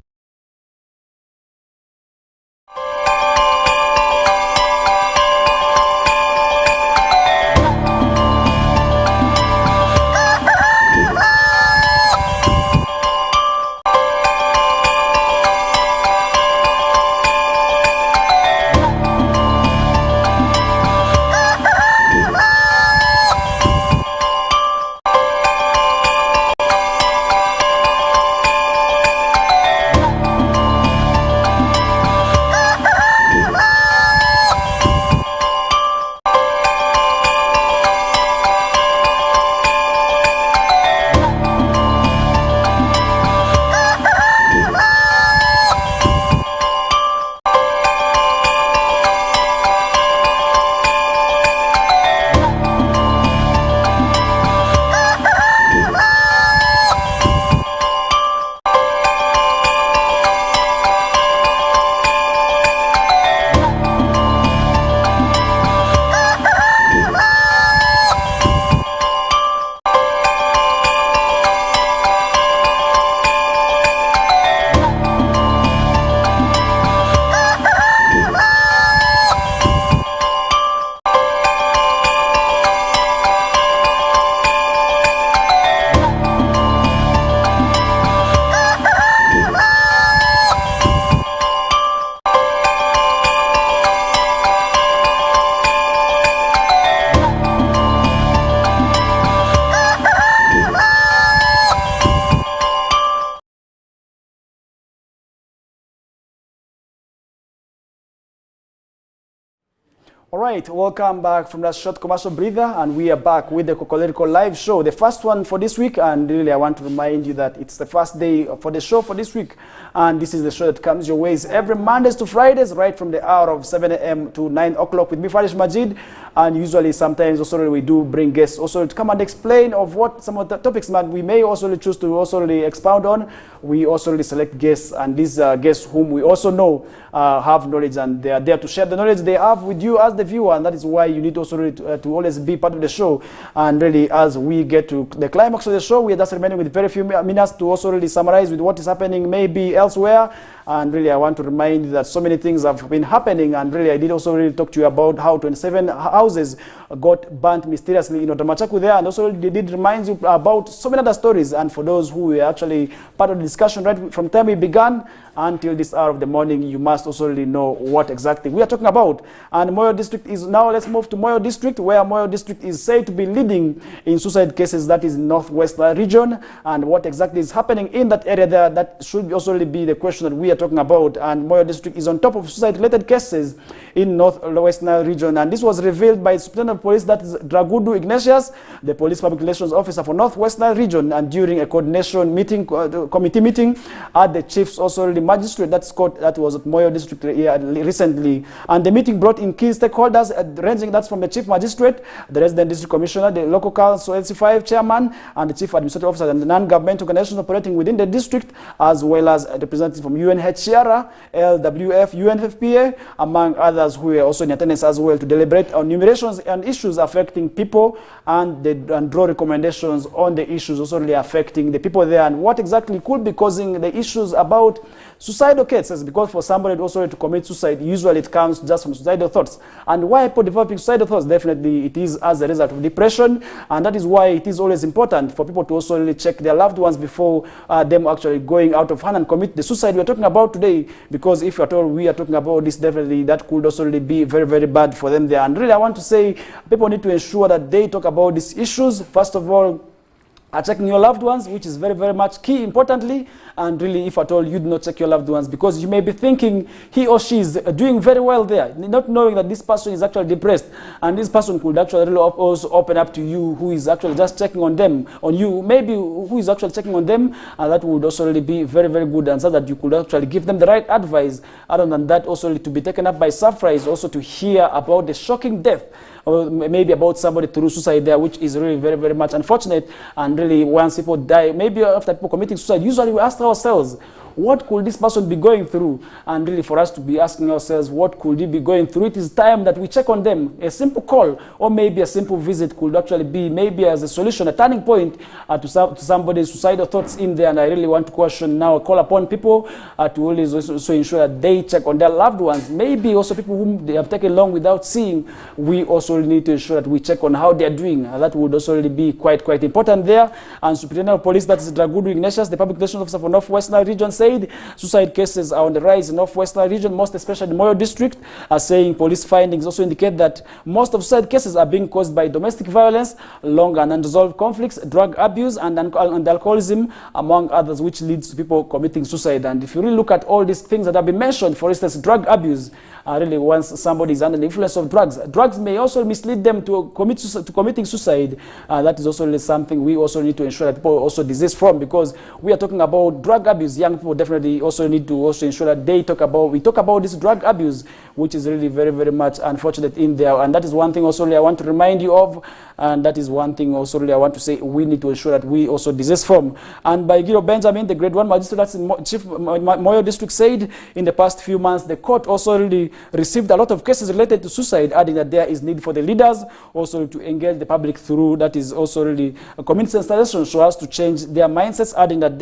All right, welcome back from that short commercial breather, and we are back with the Kokoliriko live show, the first one for this week. And really, I want to remind you that it's the first day for the show for this week, and this is the show that comes your ways every Mondays to Fridays, right from the hour of 7 a.m. to 9 o'clock with me, FARISH Majid. And usually, sometimes also we do bring guests also to come and explain of what some of the topics that we may also choose to also expound on. We also select guests, and these guests whom we also know have knowledge, and they are there to share the knowledge they have with you as the viewer, and that is why you need also to always be part of the show. And really, as we get to the climax of the show, we are just remaining with very few minutes to also really summarize with what is happening maybe elsewhere. And really, I want to remind you that so many things have been happening, and really, I did also really talk to you about how 27 houses got burnt mysteriously in Otamachaku there, and also they did remind you about so many other stories. And for those who were actually part of the discussion right from the time we began until this hour of the morning, you must also really know what exactly we are talking about. And Moyo District is now, let's move to Moyo District, where Moyo District is said to be leading in suicide cases, that is Northwest region. And what exactly is happening in that area there, that should also really be the question that we are talking about. And Moyo District is on top of suicide-related cases in North-West Nile region. And this was revealed by Superintendent of Police, that is Dragudu Ignatius, the Police Public Relations Officer for North-West Nile region, and during a coordination meeting, committee meeting at the Chief's also the magistrate that was at Moyo District recently. And the meeting brought in key stakeholders ranging that's from the Chief Magistrate, the Resident District Commissioner, the Local Council LC5 Chairman, and the Chief Administrative Officer, and the non-government organizations operating within the district, as well as representatives from UNHCR, LWF, UNFPA, among others who were also in attendance as well, to deliberate on numerations and issues affecting people and draw recommendations on the issues also really affecting the people there, and what exactly could be causing the issues about suicidal cases, because for somebody also to commit suicide, usually it comes just from suicidal thoughts. And why people developing suicidal thoughts? Definitely it is as a result of depression, and that is why it is always important for people to also really check their loved ones before them actually going out of hand and commit the suicide we're talking about today, because if at all we are talking about this, definitely that could also really be very, very bad for them there. And really I want to say people need to ensure that they talk about these issues. First of all, checking your loved ones, which is very, very much key, importantly. And really, if at all you do not check your loved ones, because you may be thinking he or she is doing very well there, not knowing that this person is actually depressed, and this person could actually really also open up to you, who is actually just checking on them, on you, maybe who is actually checking on them, and that would also really be very, very good, and so that you could actually give them the right advice. Other than that, also to be taken up by surprise, also to hear about the shocking death, or maybe about somebody through suicide there, which is really very, very much unfortunate. And really, once people die, maybe after people committing suicide, usually we ask ourselves, what could this person be going through? And really for us to be asking ourselves, what could he be going through? It is time that we check on them. A simple call or maybe a simple visit could actually be maybe as a solution, a turning point to somebody's suicidal thoughts in there. And I really want to caution now, call upon people to always also ensure that they check on their loved ones. Maybe also people whom they have taken long without seeing, we also need to ensure that we check on how they are doing. That would also really be quite important there. And Superintendent of Police, that is Dragudu Ignatius, the Public Relations Officer for North-West Nile region, said suicide cases are on the rise in North-West Nile region, most especially the Moyo District, saying police findings also indicate that most of suicide cases are being caused by domestic violence, long and unresolved conflicts, drug abuse, and alcoholism, among others, which leads to people committing suicide. And if you really look at all these things that have been mentioned, for instance, drug abuse, really once somebody is under the influence of drugs may also mislead them to committing suicide. That is also really something we also need to ensure that people also desist from, because we are talking about drug abuse. Young people definitely also need to also ensure that we talk about this drug abuse, which is really very, very much unfortunate in there. And that is one thing also really I want to remind you of, and that is one thing also really I want to say we need to ensure that we also desist from. And by Guido Benjamin, the grade 1 magistrate that's in Chief Moyo District, said in the past few months the court also really received a lot of cases related to suicide, adding that there is need for the leaders also to engage the public through, that is also really a community sensitization so as to change their mindsets, adding that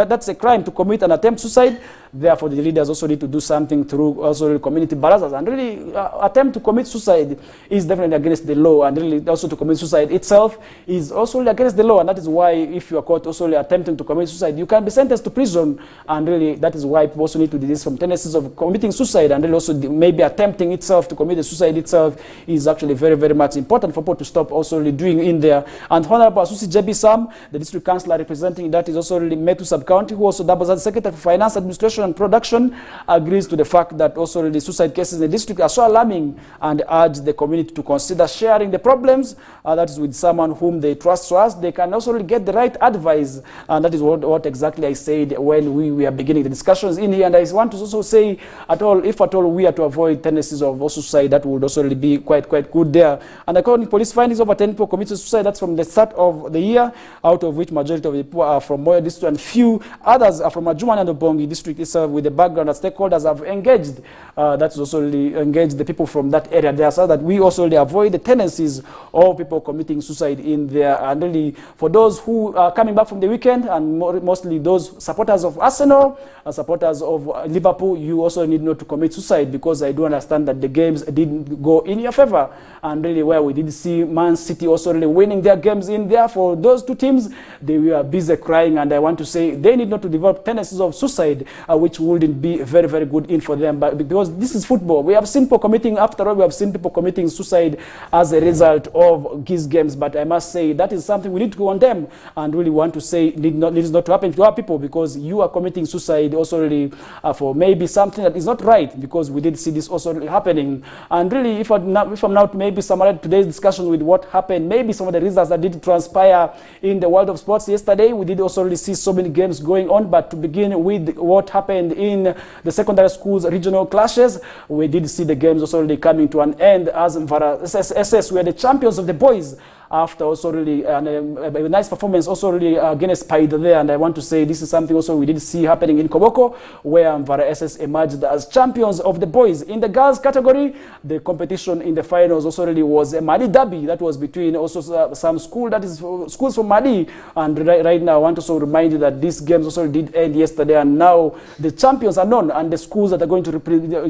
that's a crime to commit and attempt suicide. Therefore, the leaders also need to do something through also really community barazas. And really, attempt to commit suicide is definitely against the law. And really, also to commit suicide itself is also really against the law. And that is why, if you are caught also really attempting to commit suicide, you can be sentenced to prison. And really, that is why people also need to desist from tendencies of committing suicide. And really, also maybe attempting itself to commit the suicide itself is actually very, very much important for people to stop also really doing in there. And Honorable Asusi JB Sam, the district councillor representing that is also really Metu Sub-County, who also doubles as Secretary for Finance, Administration and Production, agrees to the fact that also the suicide cases in the district are so alarming, and urge the community to consider sharing the problems, that is with someone whom they trust, so as they can also really get the right advice. And that is what exactly I said when we were beginning the discussions in here. And I want to also say, if at all we are to avoid tendencies of suicide, that would also really be quite good there. And according to police findings, over 10 people committed suicide. That's from the start of the year, out of which majority of the people are from Moyo District, and few others are from Adjumani and Obongi District itself, with the background that stakeholders have engaged. That's also really engaged the people from that area there, so that we also really avoid the tendencies of people committing suicide in there. And really, for those who are coming back from the weekend, and mostly those supporters of Arsenal, supporters of Liverpool, you also need not to commit suicide, because I do understand that the games didn't go in your favor. And really, where we did see Man City also really winning their games in there, for those two teams, they were busy crying. And I want to say they need not to develop tendencies of suicide, which wouldn't be very, very good in for them. But because this is football, we have seen people committing, after all, we have seen people committing suicide as a result of these games. But I must say that is something we need to condemn and really want to say needs not to happen to our people, because you are committing suicide also really for maybe something that is not right, because we did see this also really happening. And really, if I'm now to maybe summarize today's discussion with what happened, maybe some of the results that did transpire in the world of sports yesterday, we did also really see so many games going on. But to begin with what happened in the secondary schools regional clashes, we did see the games also really coming to an end, as Mvara SS were the champions of the boys after also really a nice performance also really against Paid there. And I want to say this is something also we did see happening in Koboko, where Mvara SS emerged as champions of the boys. In the girls category, the competition in the finals also really was a Mali derby that was between also some schools from Mali. And right now I want to also remind you that these games also did end yesterday, and now the champions are known, and the schools that are going to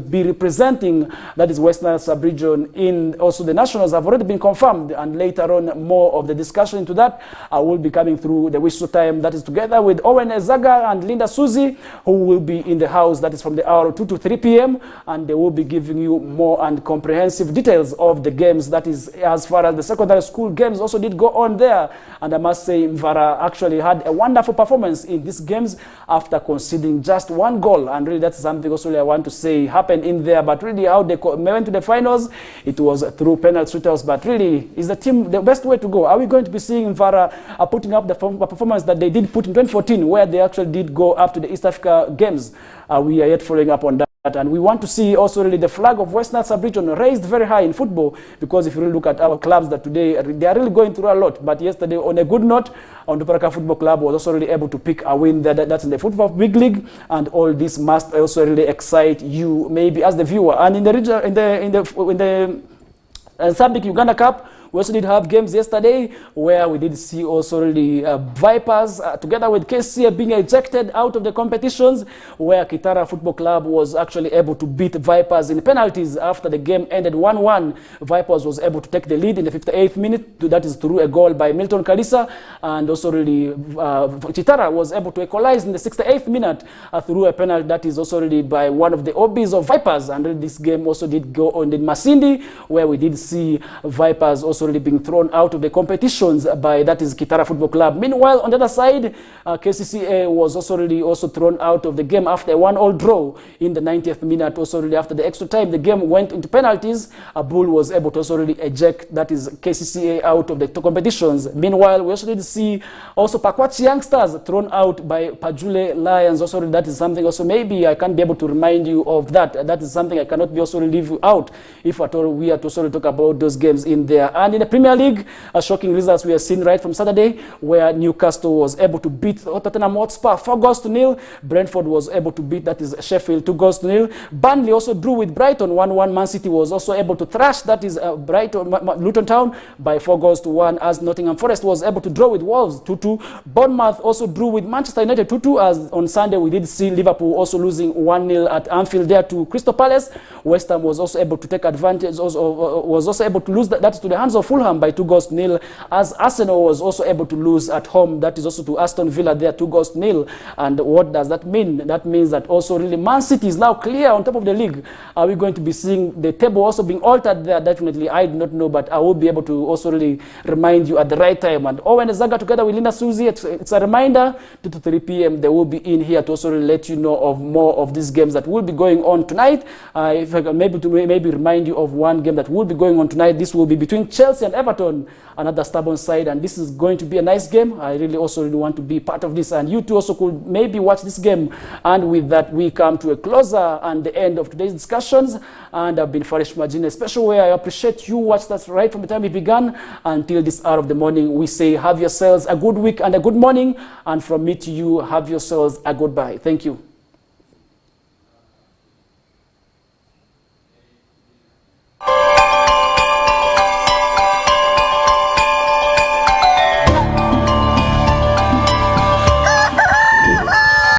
be representing, that is Western Sub-Region, in also the nationals have already been confirmed. And later on, more of the discussion into that will be coming through the whistle time, that is together with Owen Ezaga and Linda Suzy, who will be in the house, that is from the hour 2 to 3 p.m. and they will be giving you more and comprehensive details of the games. That is as far as the secondary school games also did go on there. And I must say Mvara actually had a wonderful performance in these games after conceding just 1 goal, and really that's something also really I want to say happened in there. But really how they went to the finals, it was through penalty shootouts. But really, is the team the best way to go? Are we going to be seeing Mvara putting up the performance that they did put in 2014, where they actually did go up to the East Africa Games? We are yet following up on that. And we want to see also really the flag of Western Sub-Region raised very high in football, because if you really look at our clubs that today, they are really going through a lot. But yesterday, on a good note, Onduparaka Football Club was also really able to pick a win that's in the Football Big League, and all this must also really excite you, maybe as the viewer. And in the region, in the Sambik Uganda Cup, we also did have games yesterday where we did see also really Vipers together with KCA being ejected out of the competitions, where Kitara Football Club was actually able to beat Vipers in penalties after the game ended 1-1. Vipers was able to take the lead in the 58th minute, that is through a goal by Milton Kalisa, and also really Kitara was able to equalize in the 68th minute through a penalty that is also really by one of the OBs of Vipers. And really this game also did go on in Masindi, where we did see Vipers also really being thrown out of the competitions by, that is, Kitara Football Club. Meanwhile, on the other side, KCCA was also really thrown out of the game after a 1-1 draw in the 90th minute. Also really after the extra time, the game went into penalties. Bull was able to also really eject, that is, KCCA out of the competitions. Meanwhile, we also did see also Pakwachi Youngsters thrown out by Pajule Lions. Also that is something also maybe I can't be able to remind you of that. That is something I cannot be also leave you out if at all we are to sort of talk about those games in there. And in the Premier League, shocking results we have seen right from Saturday, where Newcastle was able to beat Tottenham Hotspur 4-0. Brentford was able to beat, that is, Sheffield 2-0. Burnley also drew with Brighton 1-1. Man City was also able to thrash, that is, Luton Town by 4-1, as Nottingham Forest was able to draw with Wolves 2-2. Bournemouth also drew with Manchester United 2-2, as on Sunday we did see Liverpool also losing 1-0 at Anfield there to Crystal Palace. West Ham was also able to take advantage, was also able to lose that to the hands of Fulham by 2-0, as Arsenal was also able to lose at home, that is also to Aston Villa there 2-0. And what does that mean? That means that also really Man City is now clear on top of the league. Are we going to be seeing the table also being altered there? Definitely, I do not know, but I will be able to also really remind you at the right time. And Owen Zaga together with Linda Suzy, it's a reminder, 2 to 3 p.m. they will be in here to also really let you know of more of these games that will be going on tonight. If I can maybe remind you of one game that will be going on tonight, this will be between Chelsea and Everton, another stubborn side, and this is going to be a nice game. I really also really want to be part of this, and you too also could maybe watch this game. And with that, we come to a closer and the end of today's discussions. And I've been Farish Majid, a special way. I appreciate you watched us right from the time we began until this hour of the morning. We say have yourselves a good week and a good morning, and from me to you, have yourselves a goodbye. Thank you.